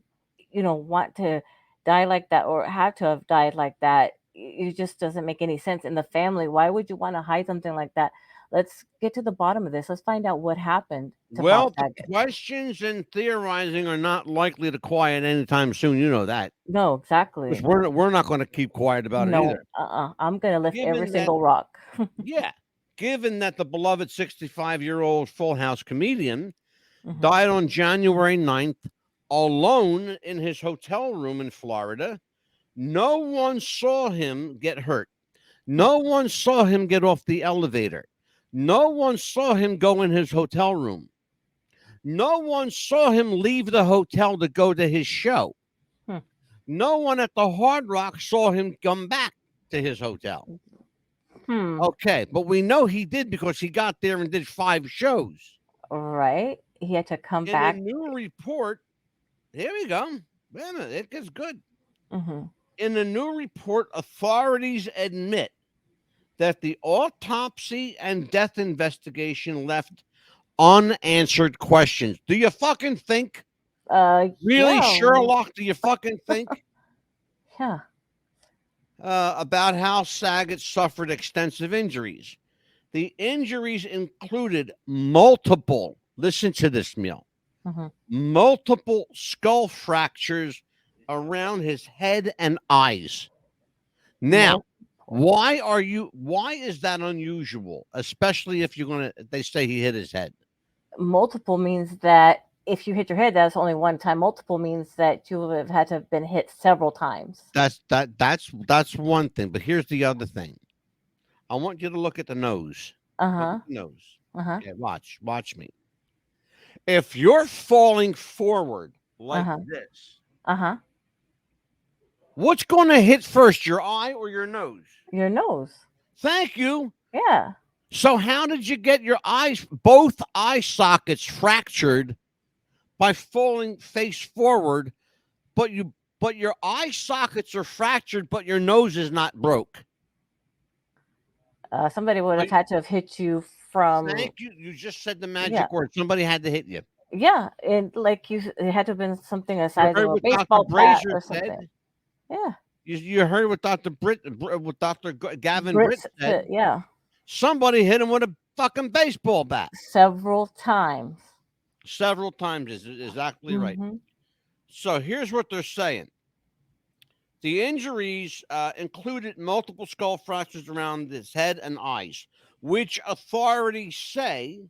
want to die like that or have to have died like that? It just doesn't make any sense in the family. Why would you want to hide something like that? Let's get to the bottom of this. Let's find out what happened to Bob Well, the Saget. questions and theorizing are not likely to quiet anytime soon. You know that. No, exactly. Because we're not going to keep quiet about it No, either. I'm gonna lift every Given that, single rock. yeah, given that the beloved 65-year-old Full House comedian Mhm. died on January 9th alone in his hotel room in Florida, no one saw him get hurt. No one saw him get off the elevator. No one saw him go in his hotel room. No one saw him leave the hotel to go to his show. Hmm. No one at the Hard Rock saw him come back to his hotel. Okay, but we know he did because he got there and did 5 shows. Right. He had to come In back. a new report, here we go. Wait a minute, it gets good. Hmm. In a new report, authorities admit that the autopsy and death investigation left unanswered questions. Do you fucking think Really, Yeah, Sherlock? Do you fucking think? yeah. About how Saget suffered extensive injuries. The injuries included multiple, listen to this, Meal, Hmm. multiple skull fractures around his head and eyes. Now, Multiple. why is that unusual? Especially if they say he hit his head. Multiple means that if you hit your head, that's only one time. Multiple means that you have had to have been hit several times. That's one thing. But here's the other thing. I want you to look at the nose. Uh Look huh. at the nose. Uh huh. Okay, watch me. If you're falling forward Uh like huh. this, Uh huh. what's going to hit first, your eye or your nose? Your nose. Thank you. Yeah. So how did you get your eyes, both eye sockets fractured by falling face forward, but your eye sockets are fractured, but your nose is not broke? Somebody would have Like, had to have hit you from. thank you. You just said the Yeah. magic word. Somebody had to hit you. Yeah, and like it had to have been something the You size of heard a what Dr. baseball bat Brazier or something. said. Yeah. You heard what Dr. Gavin Britt Brits. said. Yeah. Somebody hit him with a fucking baseball bat Several times. several times. Is exactly right. Mm-hmm. So here's what they're saying. The injuries included multiple skull fractures around his head and eyes, which authorities say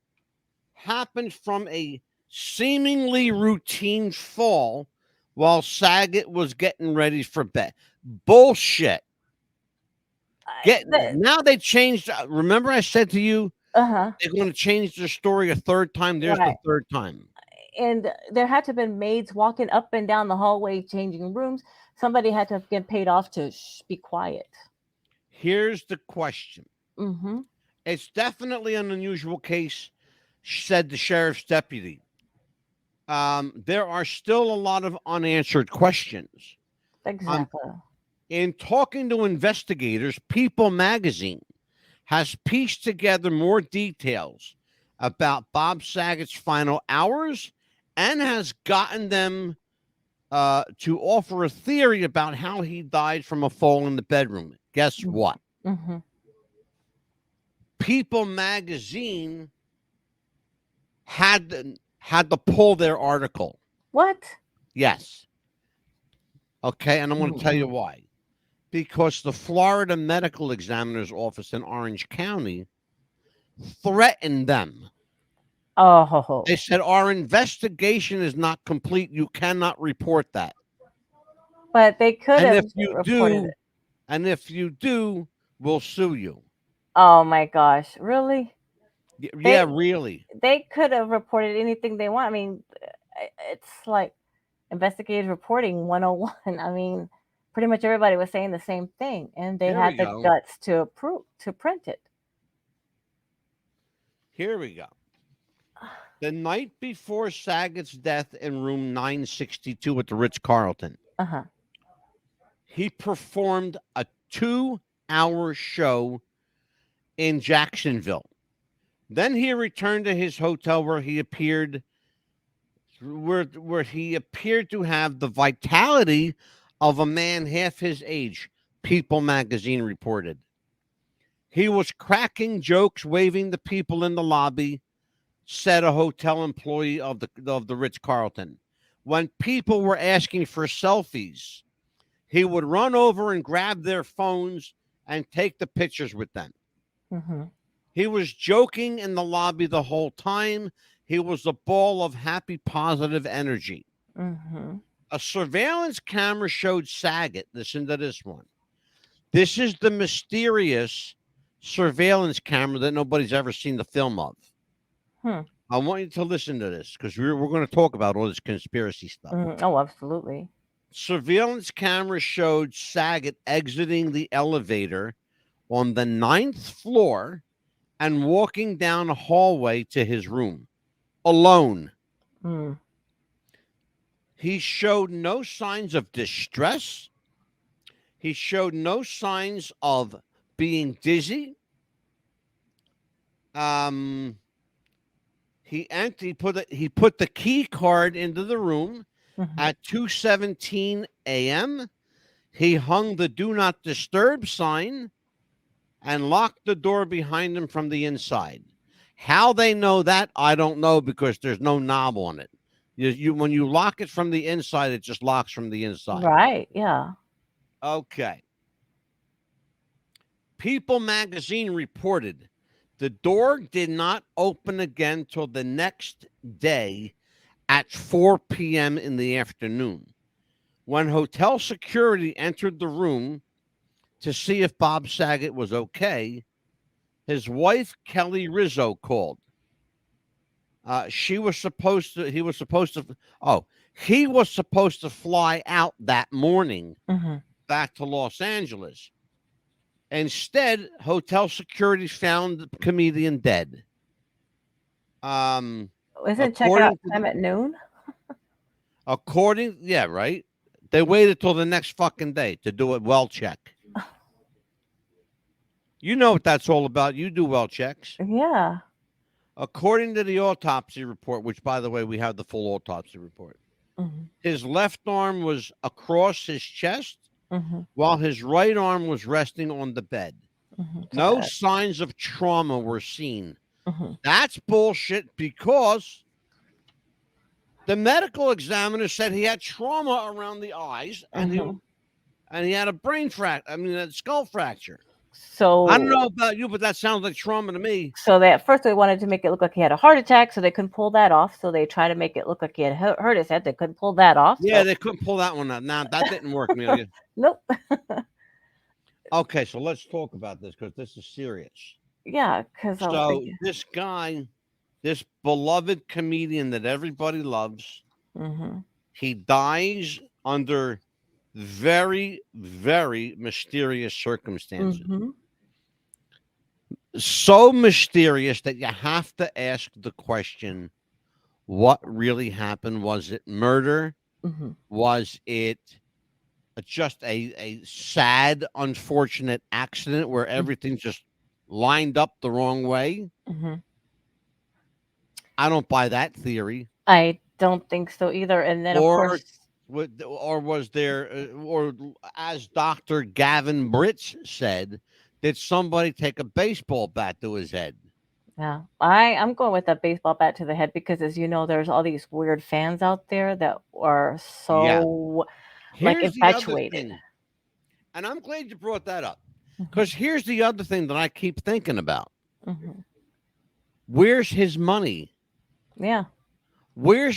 happened from a seemingly routine fall while Saget was getting ready for bed. Bullshit. Now they changed. Remember, I said to you Uh-huh. they're going to change their story a third time. There's the Right. third time. And there had to have been maids walking up and down the hallway changing rooms. Somebody had to have been paid off to be quiet. Here's the question. Mm-hmm. It's definitely an unusual case, said the sheriff's deputy. There are still a lot of unanswered questions. Um, Exactly. in talking to investigators, People magazine has pieced together more details about Bob Saget's final hours and has gotten them to offer a theory about how he died from a fall in the bedroom. Guess what? Mm-hmm. People magazine had to pull their article. What? Yes. Okay, and I'm going to tell you Mm-hmm. why. Because the Florida Medical Examiner's Office in Orange County threatened them. Oh. They said, our investigation is not complete. You cannot report that. But they could And have if you reported do, it. and if you do, we'll sue you. Oh my gosh. Really? Yeah, They really. they could have reported anything they want. I mean, it's like investigative reporting 101. I mean, pretty much everybody was saying the same thing, and they Here we had the go. guts to approve to print it. Here we go. The night before Saget's death in room 962 at the Ritz Carlton, Uh-huh. he performed a 2-hour show in Jacksonville. Then he returned to his hotel where he appeared to have the vitality of a man half his age, People magazine reported. He was cracking jokes, waving to people in the lobby, said a hotel employee of the Ritz Carlton. When people were asking for selfies, he would run over and grab their phones and take the pictures with them. Mm-hmm. He was joking in the lobby the whole time. He was a ball of happy, positive energy. Mm-hmm. A surveillance camera showed Saget. Listen to this one. This is the mysterious surveillance camera that nobody's ever seen the film of. Hmm. I want you to listen to this because we're going to talk about all this conspiracy stuff. Mm-hmm. Oh, absolutely. Surveillance camera showed Saget exiting the elevator on the 9th floor and walking down a hallway to his room alone. Mm. He showed no signs of distress. He showed no signs of being dizzy. He put the key card into the room Mhm. At 2:17 a.m., he hung the do not disturb sign and locked the door behind him from the inside. How they know that, I don't know, because there's no knob on it. When you lock it from the inside, it just locks from the inside. Right. Yeah. Okay. People magazine reported the door did not open again till the next day at 4 p.m. in the afternoon. When hotel security entered the room to see if Bob Saget was okay, his wife, Kelly Rizzo, called. She was supposed to, he was supposed to, oh, he was supposed to fly out that morning Mhm. back to Los Angeles. Instead, hotel security found the comedian dead. Um, Isn't checkout according to time the, at noon? yeah, right. They waited till the next fucking day to do a well check. You know what that's all about. You do well checks. Yeah. According to the autopsy report, which, by the way, we have the full autopsy report, Mhm. his left arm was across his chest Mhm. while his right arm was resting on the bed. Mhm. So No bad. signs of trauma were seen. Mhm. That's bullshit because the medical examiner said he had trauma around the eyes Mhm. and he had a a skull fracture. I don't So know about you, but that sounds like trauma to me. so they at first they wanted to make it look like he had a heart attack, so they couldn't pull that off. So they tried to make it look like he had hurt his head. They couldn't pull that off. Yeah, So they couldn't pull that one out. Now that didn't work, Amelia. nope. Okay, so let's talk about this because this is serious. Yeah, because I was So thinking. this guy, this beloved comedian that everybody loves, Mhm. he dies under very, very mysterious circumstances. Mhm. So mysterious that you have to ask the question, what really happened? Was it murder? Mhm. Was it just a sad, unfortunate accident where Mhm. everything just lined up the wrong way? Mhm. I don't buy that theory. I don't think so either. And then of Or course, or was there, or as Dr. Gavin Britz said, did somebody take a baseball bat to his head? yeah, I'm going with a baseball bat to the head because, as you know, there's all these weird fans out there that are Yeah. so like Here's the other infatuated. thing, and I'm glad you brought that up Mhm. because here's the other thing that I keep thinking about. Mhm. Where's his money? Yeah. Where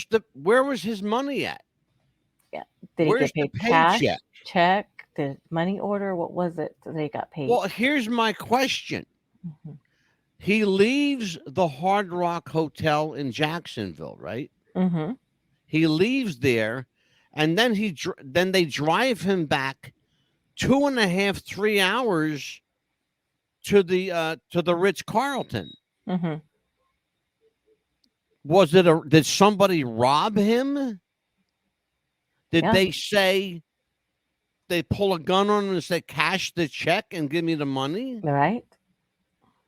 was his money at? Yeah. Did he Where's get the paid paycheck? cash, check, the money order? What was it that they got paid? Well, here's my question. Mhm. He leaves the Hard Rock Hotel in Jacksonville, right? Mhm. He leaves there, and then then they drive him back 2.5, 3 hours to the Ritz Carlton. Mhm. Did somebody rob him? Did Yeah. they say they pull a gun on him and say cash the check and give me the money? Right.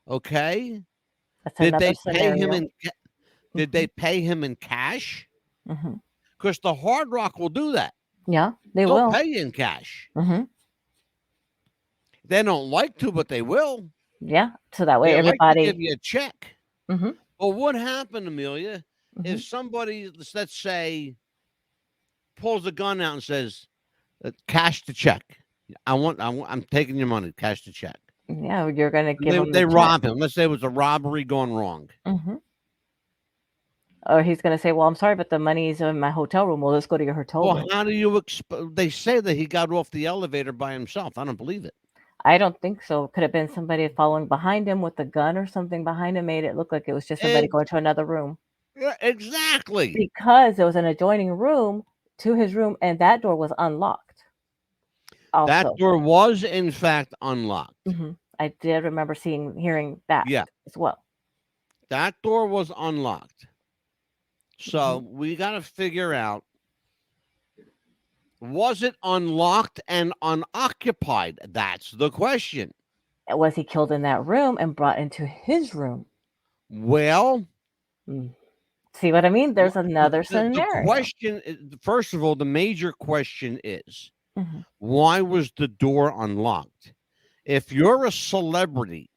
Okay. That's Did another they pay him scenario. in Did they Mhm. pay him in cash? Mhm. Because the Hard Rock will do that. Yeah, they They'll will. pay you in cash. Mhm. They don't like to, but they will. Yeah. So that way They like to give everybody. you a check. Mhm. Well, what happened, Amelia, if Mhm. somebody, let's say, pulls a gun out and says, cash the check. I'm taking your money, cash the check. Yeah, you're gonna And give them the they check. rob him. Let's say it was a robbery gone wrong. Mhm. Or he's gonna say, "Well, I'm sorry, but the money's in my hotel room." Well, let's go to your hotel Well, room. how do you they say that he got off the elevator by himself. I don't believe it. I don't think so. Could have been somebody following behind him with a gun or something behind him, made it look like it was just somebody And going to another room. yeah, exactly. Because there was an adjoining room to his room, and that door was unlocked That also. door was in fact unlocked. I did remember hearing that Yeah, as well. that door was unlocked. So Mhm. we got to figure out, was it unlocked and unoccupied? That's the question. Was he killed in that room and brought into his room? Well, Mm. See what I mean? Wha There's another the scenario. question I first of all, the major question is, Mhm, why was the door unlocked? If you're a celebrity,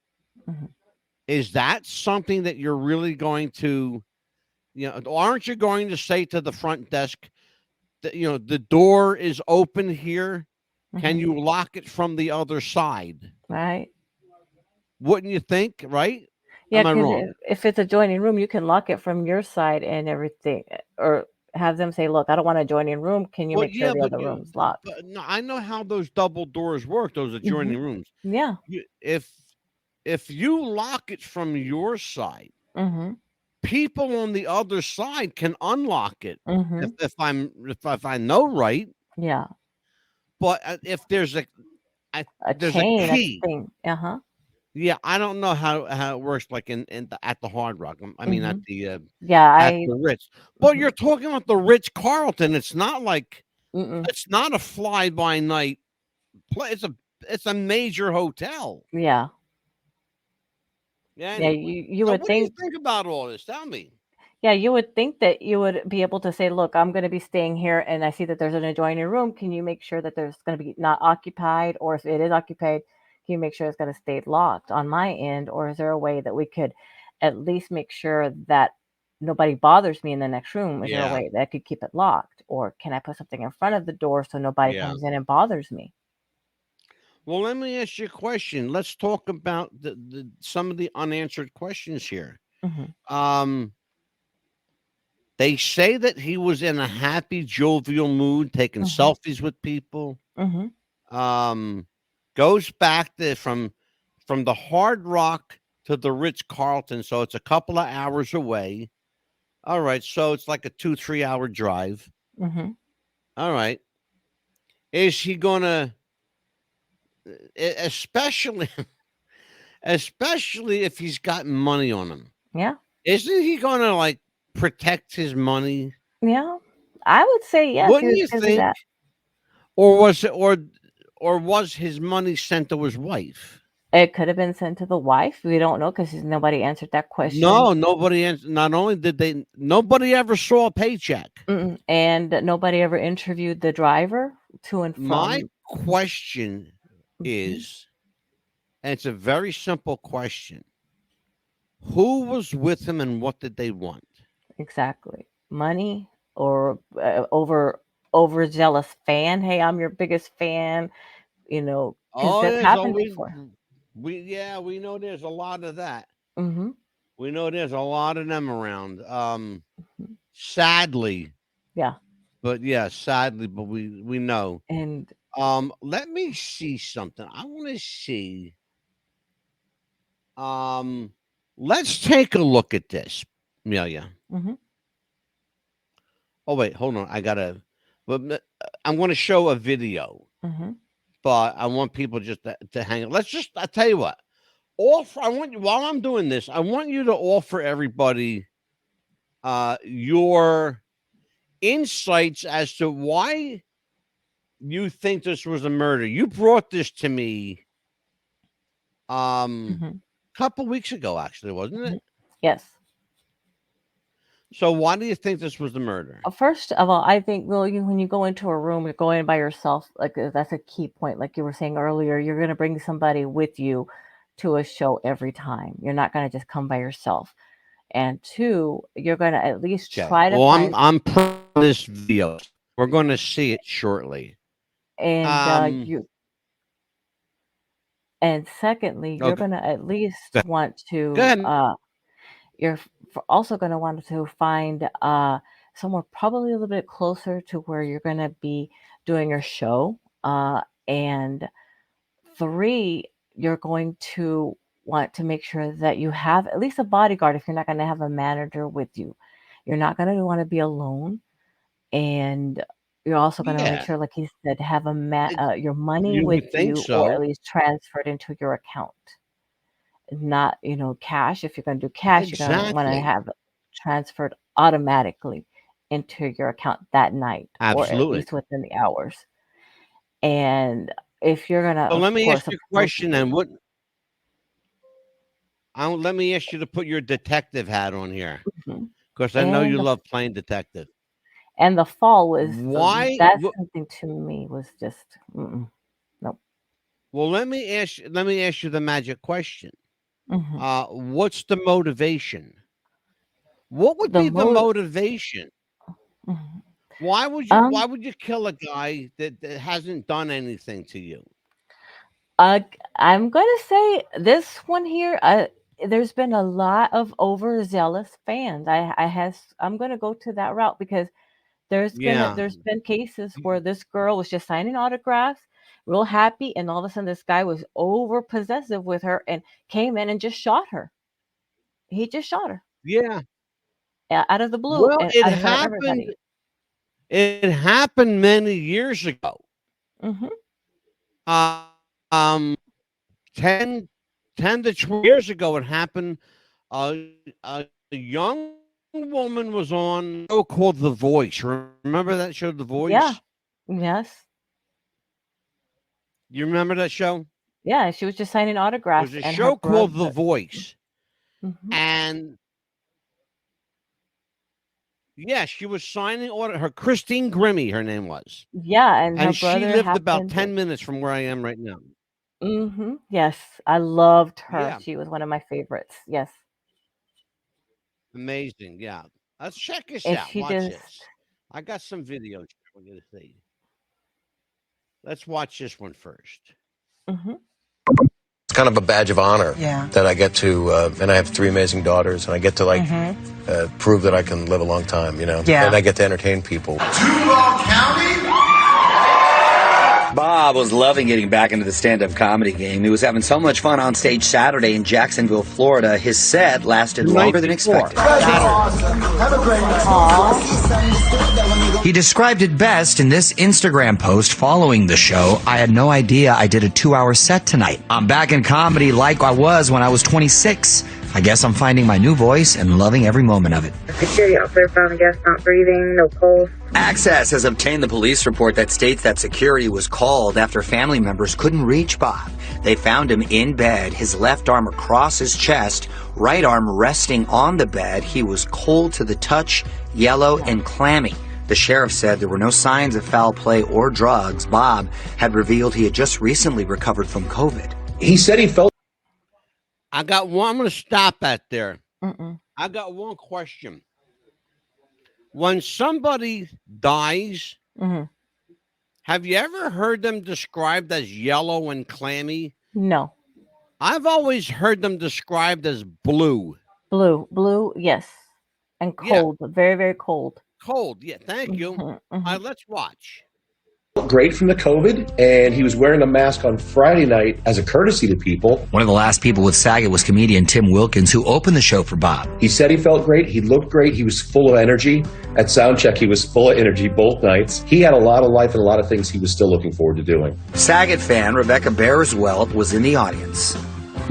mhm, is that something that you're really going to, aren't you going to say to the front desk that, the door is open here? Can mhm. you lock it from the other side? Right? Wouldn't you think, right? Yeah, Am I 'cause wrong? if it's a joining room, you can lock it from your side and everything, or have them say, "Look, I don't want a joining room. Can you Well, make sure yeah, the other room's locked?" but no, I know how those double doors work, those Mhm. adjoining rooms. Yeah. You, if you lock it from your side, Mhm. people on the other side can unlock it. If Mhm. if I know right, Yeah. but if A there's a chain, a key. thing. Uh-huh. Yeah, I don't know how it works, like at the Hard Rock. I mean, Mhm. Yeah, at I the Ritz. But mhm. you're talking about the Ritz Carlton. It's not like Mm-mm. it's not a fly by night place. It's a major hotel. Yeah. Yeah, Yeah, anyway. you So would what do you think think about all this? Tell me. yeah, you would think that you would be able to say, "Look, I'm gonna be staying here, and I see that there's an adjoining room. Can you make sure that there's gonna be not occupied, or if it is occupied, can you make sure it's gonna stay locked on my end, or is there a way that we could at least make sure that nobody bothers me in the next room? Is there a Yeah, way that I could keep it locked, or can I put something in front of the door so nobody yeah. comes in and bothers me?" Well, let me ask you a question. Let's talk about some of the unanswered questions here. Mhm, Um, they say that he was in a happy, jovial mood, taking mhm, selfies with people. mhm, Um, goes back from the Hard Rock to the Ritz Carlton, so it's a couple of hours away. All right, so it's like a 2 3 hour drive. mhm. All right, is he gonna, especially especially if he's got money on him? Yeah, Isn't he gonna like protect his money? yeah. I would say yes, he Wouldn't was you busy think? that. Or was it or was his money sent to his wife? It could have been sent to the wife. We don't know because nobody answered that question. No, nobody not only did they nobody ever saw a paycheck. Mm-mm, and nobody ever interviewed the driver to and My from. question Mhm, is, and it's a very simple question. Who was with him and what did they want? exactly. Money or overzealous fan. Hey, I'm your biggest fan, because Oh, that's there's happened always before. we know there's a lot of that. Mhm, We know there's a lot of them around. mhm. Sadly, Yeah, but yeah, sadly, but we know. and Let me see something. I want to see. Um, let's take a look at this, Amelia. mhm, Oh wait, hold on. I gotta. But I'm going to show a video, mhm, but I want people just to hang. Let's just. I tell you what. Offer. I want you while I'm doing this. I want you to offer everybody your insights as to why you think this was a murder. You brought this to me mhm, a couple weeks ago, actually, wasn't mhm. it? Yes. So why do you think this was the murder? First of all, I think, well, when you go into a room, you're going by yourself. Like that's a key point. Like you were saying earlier, you're going to bring somebody with you to a show every time. You're not going to just come by yourself. And two, you're going to at least Okay. try to Well, find. I'm this video. We're going to see it shortly. And Um. you and secondly, you're Okay. going to at Go least want go to ahead. also going to want to find somewhere probably a little bit closer to where you're going to be doing your show. And three, you're going to want to make sure that you have at least a bodyguard if you're not going to have a manager with you. You're not going to want to be alone. And you're also going to make Yeah. sure, like he said, have It, your money you with would think you or at so. least transferred into your account. Not, cash. If you're going to do cash, you're going to want to Exactly. have it transferred automatically into your account that night or at Absolutely. least within the hours. And if you're going to, So of let me ask course, you a approach question then. What let me ask you to put your detective hat on here. Mhm. Because I know And you the love playing detective. and the fall was Why? that's something to me was just nope. Well, let me ask you the magic question. Hmm. What's the motivation? What would The be the mo motivation? mhm. Why um would you kill a guy that hasn't done anything to you? I'm gonna say this one here. There's been a lot of overzealous fans. I'm gonna go to that route because Yeah. there's been cases where this girl was just signing autographs, real happy, and all of a sudden this guy was over possessive with her and came in and just shot her. He just shot her Yeah. out of the blue Well, and out of front of everybody. it happened many years ago. Hmm. Uh, um 10, 10 to 20 years ago it happened. A young woman was on a show called The Voice. Remember that show, The Voice? Yeah. Yes. You remember that show? Yeah. She was just signing There's autographs, a and her show called The brother. Voice. Hmm. And yeah, she was signing order. Her Christine Grimmie, her name was. Yeah, and her And she brother lived about happened. 10 minutes from where I am right now. Yes, I loved her. Yeah. She was one of my favorites. Yes, Amazing. Yeah. Let's check this and out. she Watch just. this. I got some videos we're going to see. Let's watch this one first. Hmm. It's kind of a badge of honor that I get to, and I have three amazing daughters, and I get to prove that I can live a long time, and I get to entertain people. Duval County? Bob was loving getting back into the stand-up comedy game. He was having so much fun on stage Saturday in Jacksonville, Florida. His set lasted longer than expected. Awesome. Have a great night. He described it best in this Instagram post following the show. I had no idea I did a 2-hour set tonight. I'm back in comedy like I was when I was 26. I guess I'm finding my new voice and loving every moment of it. Security officer found the guest not breathing, no pulse. Access has obtained the police report that states that security was called after family members couldn't reach Bob. They found him in bed, his left arm across his chest, right arm resting on the bed. He was cold to the touch, yellow and clammy. The sheriff said there were no signs of foul play or drugs. Bob had revealed he had just recently recovered from COVID. He said he felt. I got one. I'm going to stop at there. Mm-mm. I got one question. When somebody dies, Hmm. have you ever heard them described as yellow and clammy? No, I've always heard them described as blue. blue, yes, and Yeah, cold, very, very cold. cold. Yeah, thank you. Hmm. All Hmm. right, let's watch. Great from the COVID, and he was wearing a mask on Friday night as a courtesy to people. One of the last people with Saget was comedian Tim Wilkins, who opened the show for Bob. He said he felt great. He looked great. He was full of energy. At soundcheck, he was full of energy both nights. He had a lot of life and a lot of things he was still looking forward to doing. Saget fan Rebecca Bearswelt was in the audience.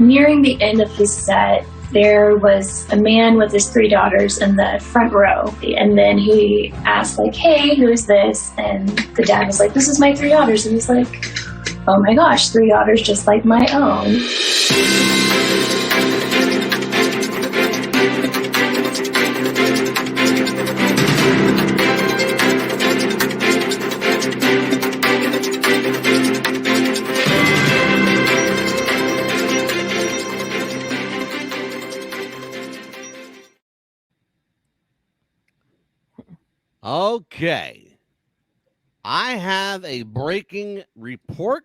Nearing the end of his set, there was a man with his 3 daughters in the front row. And then he asked, like, hey, who is this? And the dad was like, this is my 3 daughters. And he's like, oh my gosh, 3 daughters just like my own. Okay. I have a breaking report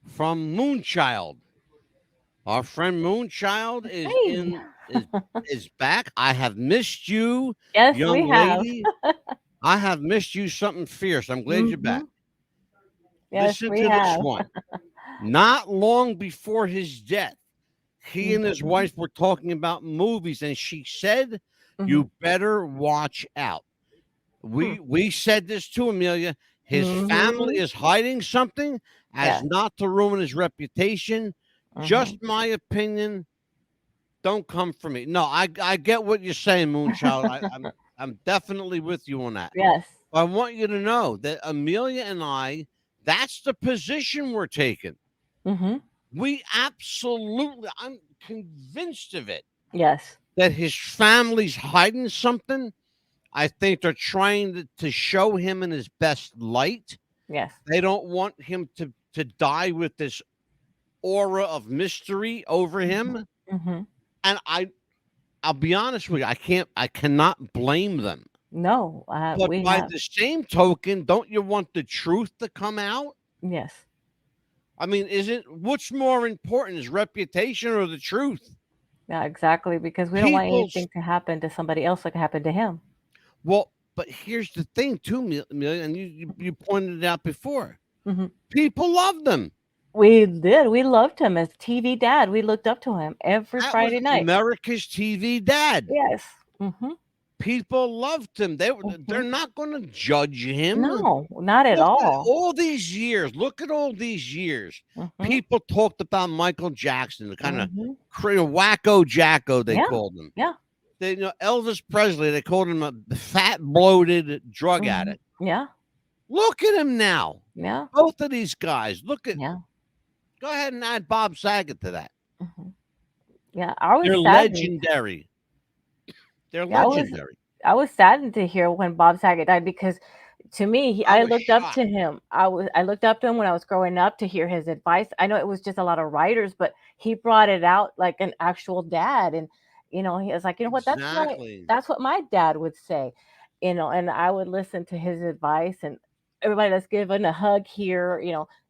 from Moonchild. Our friend Moonchild Hey, is back. I have missed you, yes, we young have. lady. I have missed you something fierce. I'm glad you're back. Hmm. Yes, Listen we to this have. one. Not long before his death, he and his wife were talking about movies, and she said, Hmm. you better watch out. We said this to Amelia. His family Hmm. is hiding something as Yes. not to ruin his reputation. Hmm. Just my opinion. Don't come for me. No, I get what you're saying, Moonchild. I'm definitely with you on that. Yes. I want you to know that Amelia and I, that's the position we're taking. Hmm. We absolutely, I'm convinced of it, Yes. that his family's hiding something. I think they're trying to show him in his best light. Yes. They don't want him to die with this aura of mystery over him. Mm-hmm. And I'll be honest with you, I cannot blame them. No, But we by have. the same token, don't you want the truth to come out? Yes. I mean, what's more important, his reputation or the truth? Yeah, exactly. Because we don't want People's anything to happen to somebody else like it happened to him. Well, but here's the thing, too, Amelia, and you pointed it out before. Hmm. People loved him. We did. We loved him as TV dad. We looked up to him every That was Friday night. America's TV dad. Yes. Mm-hmm. People loved him. They're Mm-hmm. not going to judge him. No, not at Look at all. all these years. Look at all these years. Mm-hmm. People talked about Michael Jackson, the kind of Mm-hmm. wacko jacko they Yeah. called him. Yeah. Elvis Presley, they called him a fat, bloated drug Mm-hmm. addict. Yeah. Look at him now. Yeah. Both of these guys. Yeah. Go ahead and add Bob Saget to that. Mm-hmm. Yeah. I was They're saddened. legendary. They're Yeah, legendary. I was saddened to hear when Bob Saget died because to me, I I was looked up shocked. to him. I looked up to him when I was growing up to hear his advice. I know it was just a lot of writers, but he brought it out like an actual dad, and he was like, what, Exactly. that's what my dad would say, and I would listen to his advice, and everybody that's giving a hug here,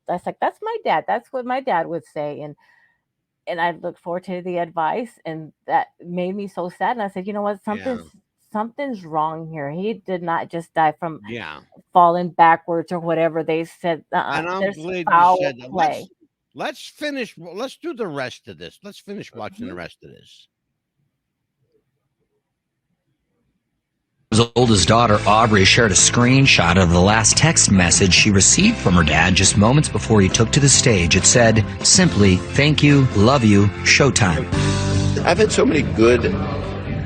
that's my dad. That's what my dad would say, and I looked forward to the advice, and that made me so sad. And I said, you know what, Yeah. something's wrong here. He did not just die from Yeah. falling backwards or whatever they said. And I'm There's glad you foul said that. play. Let's finish. Let's do the rest of this. Let's finish watching the rest of this. His oldest daughter, Aubrey, shared a screenshot of the last text message she received from her dad just moments before he took to the stage. It said, simply, "Thank you, love you, showtime." I've had so many good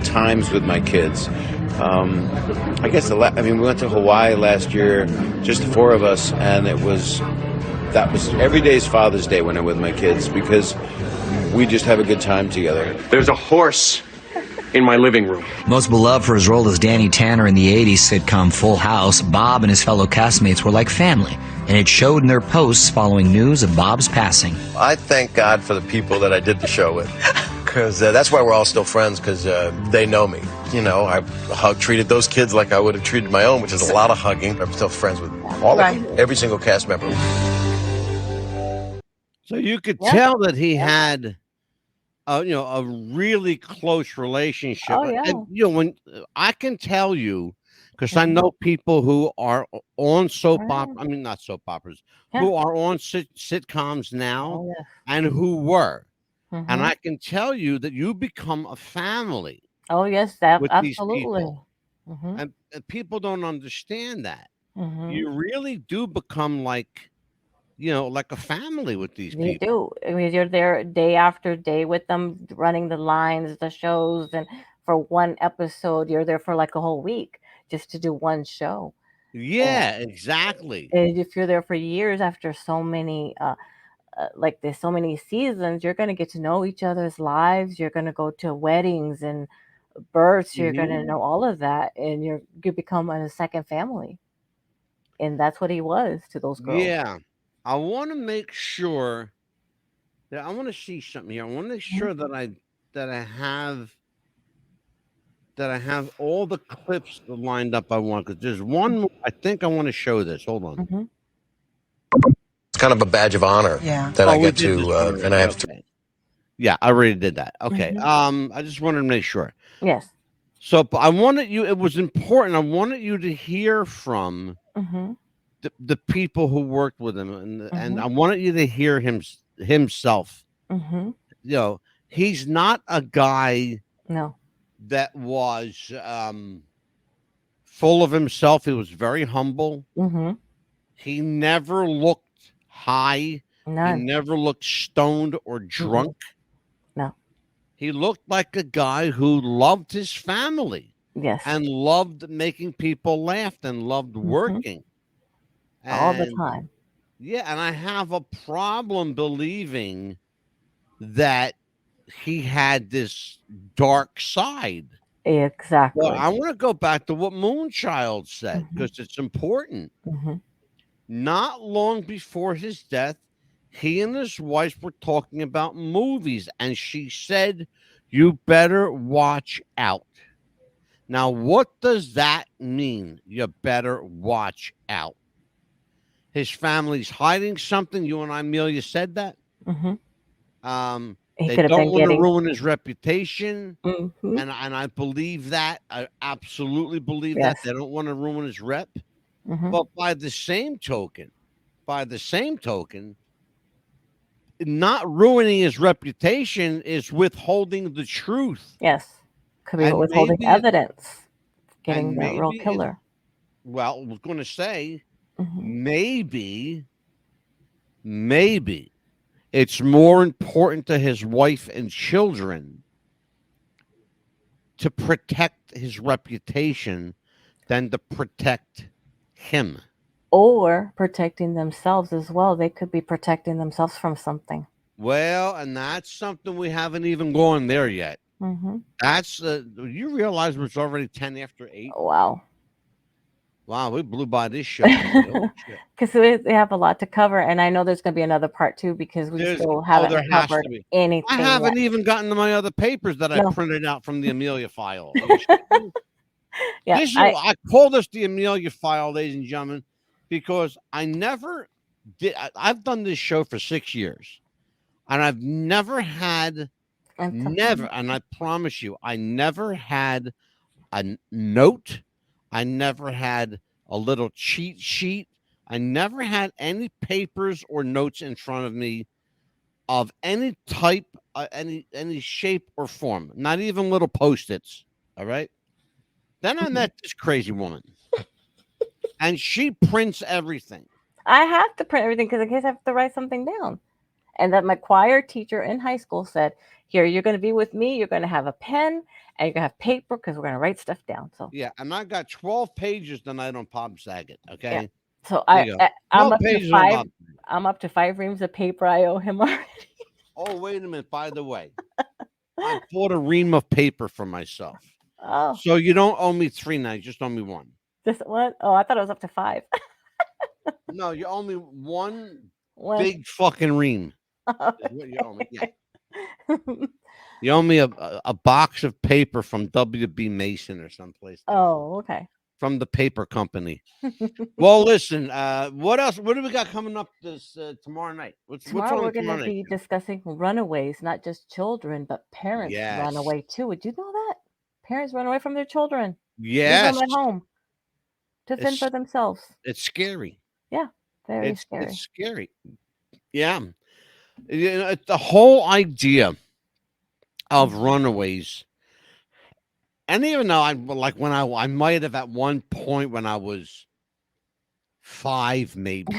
times with my kids. I guess we went to Hawaii last year, just the four of us, and that was every day's Father's Day when I'm with my kids because we just have a good time together. There's a horse in my living room. Most beloved for his role as Danny Tanner in the 80s sitcom Full House, Bob and his fellow castmates were like family, and it showed in their posts following news of Bob's passing. I thank God for the people that I did the show with. Because that's why we're all still friends, because they know me. I treated those kids like I would have treated my own, which is a lot of hugging. I'm still friends with all of them, every single cast member. So you could tell that he had, a really close relationship. Oh, yeah. And, when I can tell you, because I know people who are on soap opera. I mean, not soap operas, who are on sitcoms now, Oh, yeah. and who were. Mhm. And I can tell you that you become a family Oh, yes, with these absolutely. people. Hmm. And people don't understand that. Hmm. You really do become like a family with these You people. do. I mean, you're there day after day with them, running the lines, the shows, and for one episode, you're there for like a whole week just to do one show. Yeah, exactly. And if you're there for years after so many, like there's so many seasons, you're gonna get to know each other's lives. You're gonna go to weddings and births. You're gonna Mhm. know all of that, and you become a second family. And that's what he was to those girls. Yeah. I want to make sure that I want to see something here. I want to make sure that I have all the clips lined up I want, because there's one more. I think I want to show this. Hold on. Hmm. It's kind of a badge of honor that I we get did this to, one already. and I have Okay. Yeah, I already did that. Okay. I just wanted to make sure. Yes. So I wanted you. It was important. I wanted you to hear from Hmm. the people who worked with him, and I wanted you to hear himself. Hmm. He's not a guy No. that was full of himself. He was very humble. Hmm. He never looked high. He None. never looked stoned or drunk. No. He looked like a guy who loved his family Yes. and loved making people laugh and loved working. All the And, time. yeah, and I have a problem believing that he had this dark side. Well, Exactly. I want to go back to what Moonchild said Mhm. because it's important. Mhm. Not long before his death, he and his wife were talking about movies, and she said, "You better watch out." Now, what does that mean? You better watch out. His family's hiding something. You and I, Amelia, said that. Mhm. He They could have don't been want to getting. ruin his reputation. Mhm. And I believe that. I absolutely believe that. Yes. They don't want to ruin his rep. Mhm. But by the same token, not ruining his reputation is withholding the truth. Yes. Could be And withholding maybe evidence, getting and the real maybe it killer. well, I was gonna say Mhm. maybe maybe it's more important to his wife and children to protect his reputation than to protect him. Or protecting themselves as well. They could be protecting themselves from something. Well, and that's something we haven't even gone there yet. Mhm. That's you realize it's already 10 after 8. Wow. Wow, we blew by this show today. Holy shit. Because they have a lot to cover, and I know there's going to be another part two because we There's still oh, haven't there has covered to be. I anything yet. haven't even gotten to my other papers that I No, printed out from the Amelia file. Are you shitting me? yeah, This is I call this the Amelia file, ladies and gentlemen, because I never did. I've done this show for 6 years, and I've never had never, and I promise you, I never had a note. I never had a little cheat sheet. I never had any papers or notes in front of me of any type, any shape or form. Not even little post-its. All right. Then I met this crazy woman, and she prints everything. I have to print everything because in case I have to write something down. And that my choir teacher in high school said, "Here, you're going to be with me. You're going to have a pen and you're going to have paper because we're going to write stuff down." So Yeah, and I got 12 pages tonight on Bob Saget. yeah. Okay, So there you go. I'm 12 up to pages on five. Bob. I'm up to 5 reams of paper I owe him already. Oh, wait a minute. By the way, I bought a ream of paper for myself. Oh, So you don't owe me 3 now. You just owe me 1. this what? Oh, I thought it was up to 5. No, you owe me 1 One. big fucking ream. Is what you owe me. Yeah. You owe me a box of paper from WB Mason or someplace. Oh, okay. From the paper company. Well, listen. What else? What do we got coming up this tomorrow night? What's Tomorrow on we're going to tomorrow night? be discussing runaways, not just children, but parents run Yes. away too. Would you know that? Parents run away from their children. Leave them Yes. at home to fend for It's themselves. it's scary. Yeah, very scary. It's scary. Yeah. You know, the whole idea of runaways. And even though I like when I might have at one point when I was 5, maybe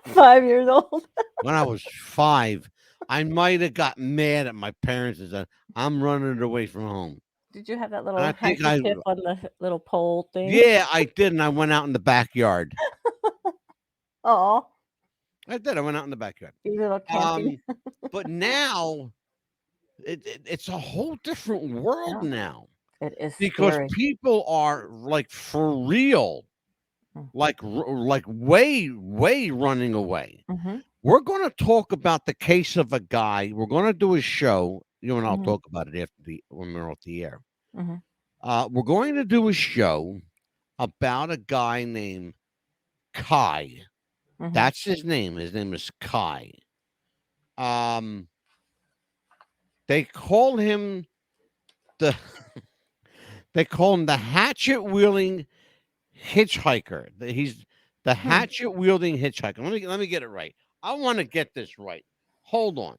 5 years old. when I was 5, I might have got mad at my parents and said, "I'm running away from home." Did you have that And little I think handkerchief on the little pole thing? yeah, I did, and I went out in the backyard. Oh, I did. I went out in the backyard. you little camping. But now it's a whole different world Yeah, now it is because scary. people are like for real, like way running away. Mm-hmm. We're going to talk about the case of a guy. We're going to do a show. You and I'll Mm-hmm. talk about it after when we're off the air. Mm-hmm. We're going to do a show about a guy named Kai. Mm-hmm. That's his name. His name is Kai. They call him the hatchet wielding hitchhiker. He's the hatchet wielding hitchhiker. Let me get it right. I want to get this right. Hold on.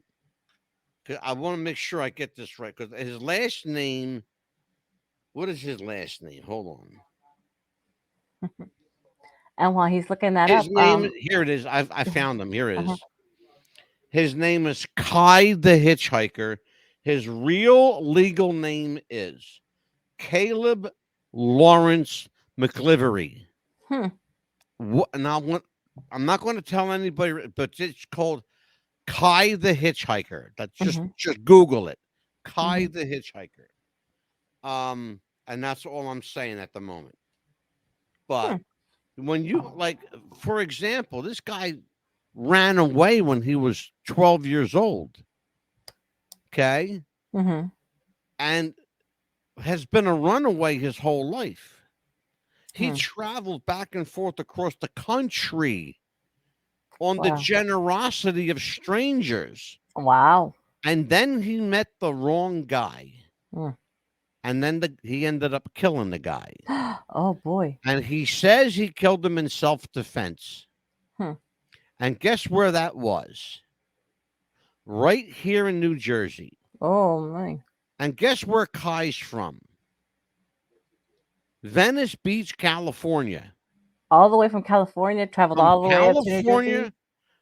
I want to make sure I get this right because his last name. What is his last name? Hold on. And while he's looking that His up, name. Here it is. I found him. Here it is. Uh-huh. His name is Kai the Hitchhiker. His real legal name is Caleb Lawrence McLivery. Now, I'm not going to tell anybody, but it's called Kai the Hitchhiker. That's just Google it. Kai the hitchhiker. And that's all I'm saying at the moment. But when you, like, for example, this guy ran away when he was 12 years old. Okay. Mm-hmm. And has been a runaway his whole life. He Hmm. traveled back and forth across the country on the Wow. generosity of strangers. Wow. And then he met the wrong guy. Mm. And then he ended up killing the guy. Oh boy. And he says he killed him in self-defense. Hmm. And guess where that was? Right here in New Jersey. Oh my. And guess where Kai's from? Venice Beach, California. All the way from California, traveled From all the way up to New Jersey. California,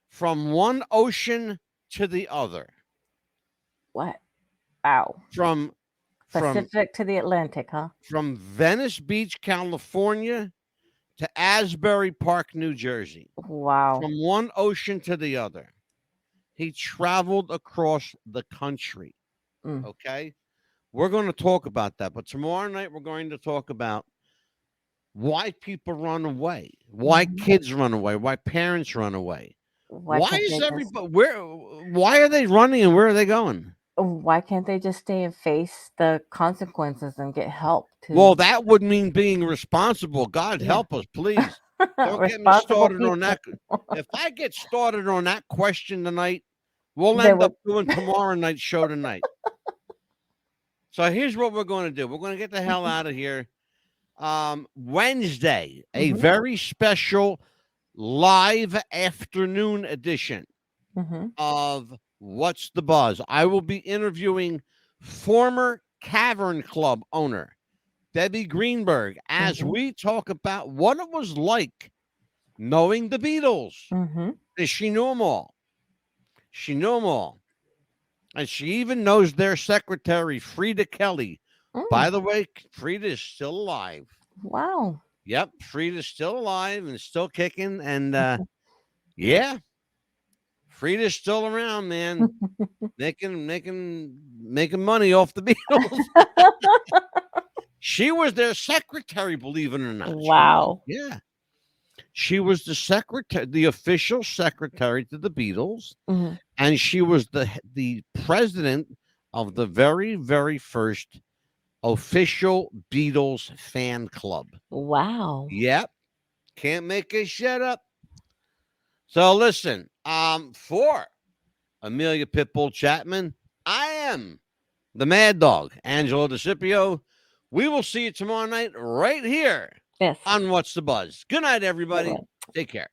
from one ocean to the other. What? Wow. From Pacific to the Atlantic, huh? From Venice Beach, California to Asbury Park, New Jersey. Wow. From one ocean to the other. He traveled across the country. Okay? We're going to talk about that. But tomorrow night, we're going to talk about why people run away, why kids run away, why parents run away. Why is everybody, why are they running and where are they going? Why can't they just stay and face the consequences and get help? Well, that would mean being responsible. God help us, please. Don't get me started on that. If I get started on that question tonight, we'll end up doing tomorrow night's show tonight. So here's what we're going to do. We're going to get the hell out of here. Wednesday, a very special live afternoon edition of What's the Buzz. I will be interviewing former Cavern Club owner Debbie Greenberg as we talk about what it was like knowing the Beatles. She knew them all. She knew them all. And she even knows their secretary, Frida Kelly. By the way, Frida is still alive. Wow. Yep, Frida's still alive and still kicking. And yeah, Frida's still around, man. making money off the Beatles. She was their secretary, believe it or not. Wow. Yeah. She was the secretary, the official secretary to the Beatles. And she was the president of the very, very first official Beatles fan club. Wow. Yep. Can't make this shit up. So listen, for Amelia Pitbull Chapman, I am the Mad Dog, Angelo DeCipio. We will see you tomorrow night right here on What's the Buzz. Good night, everybody. Take care.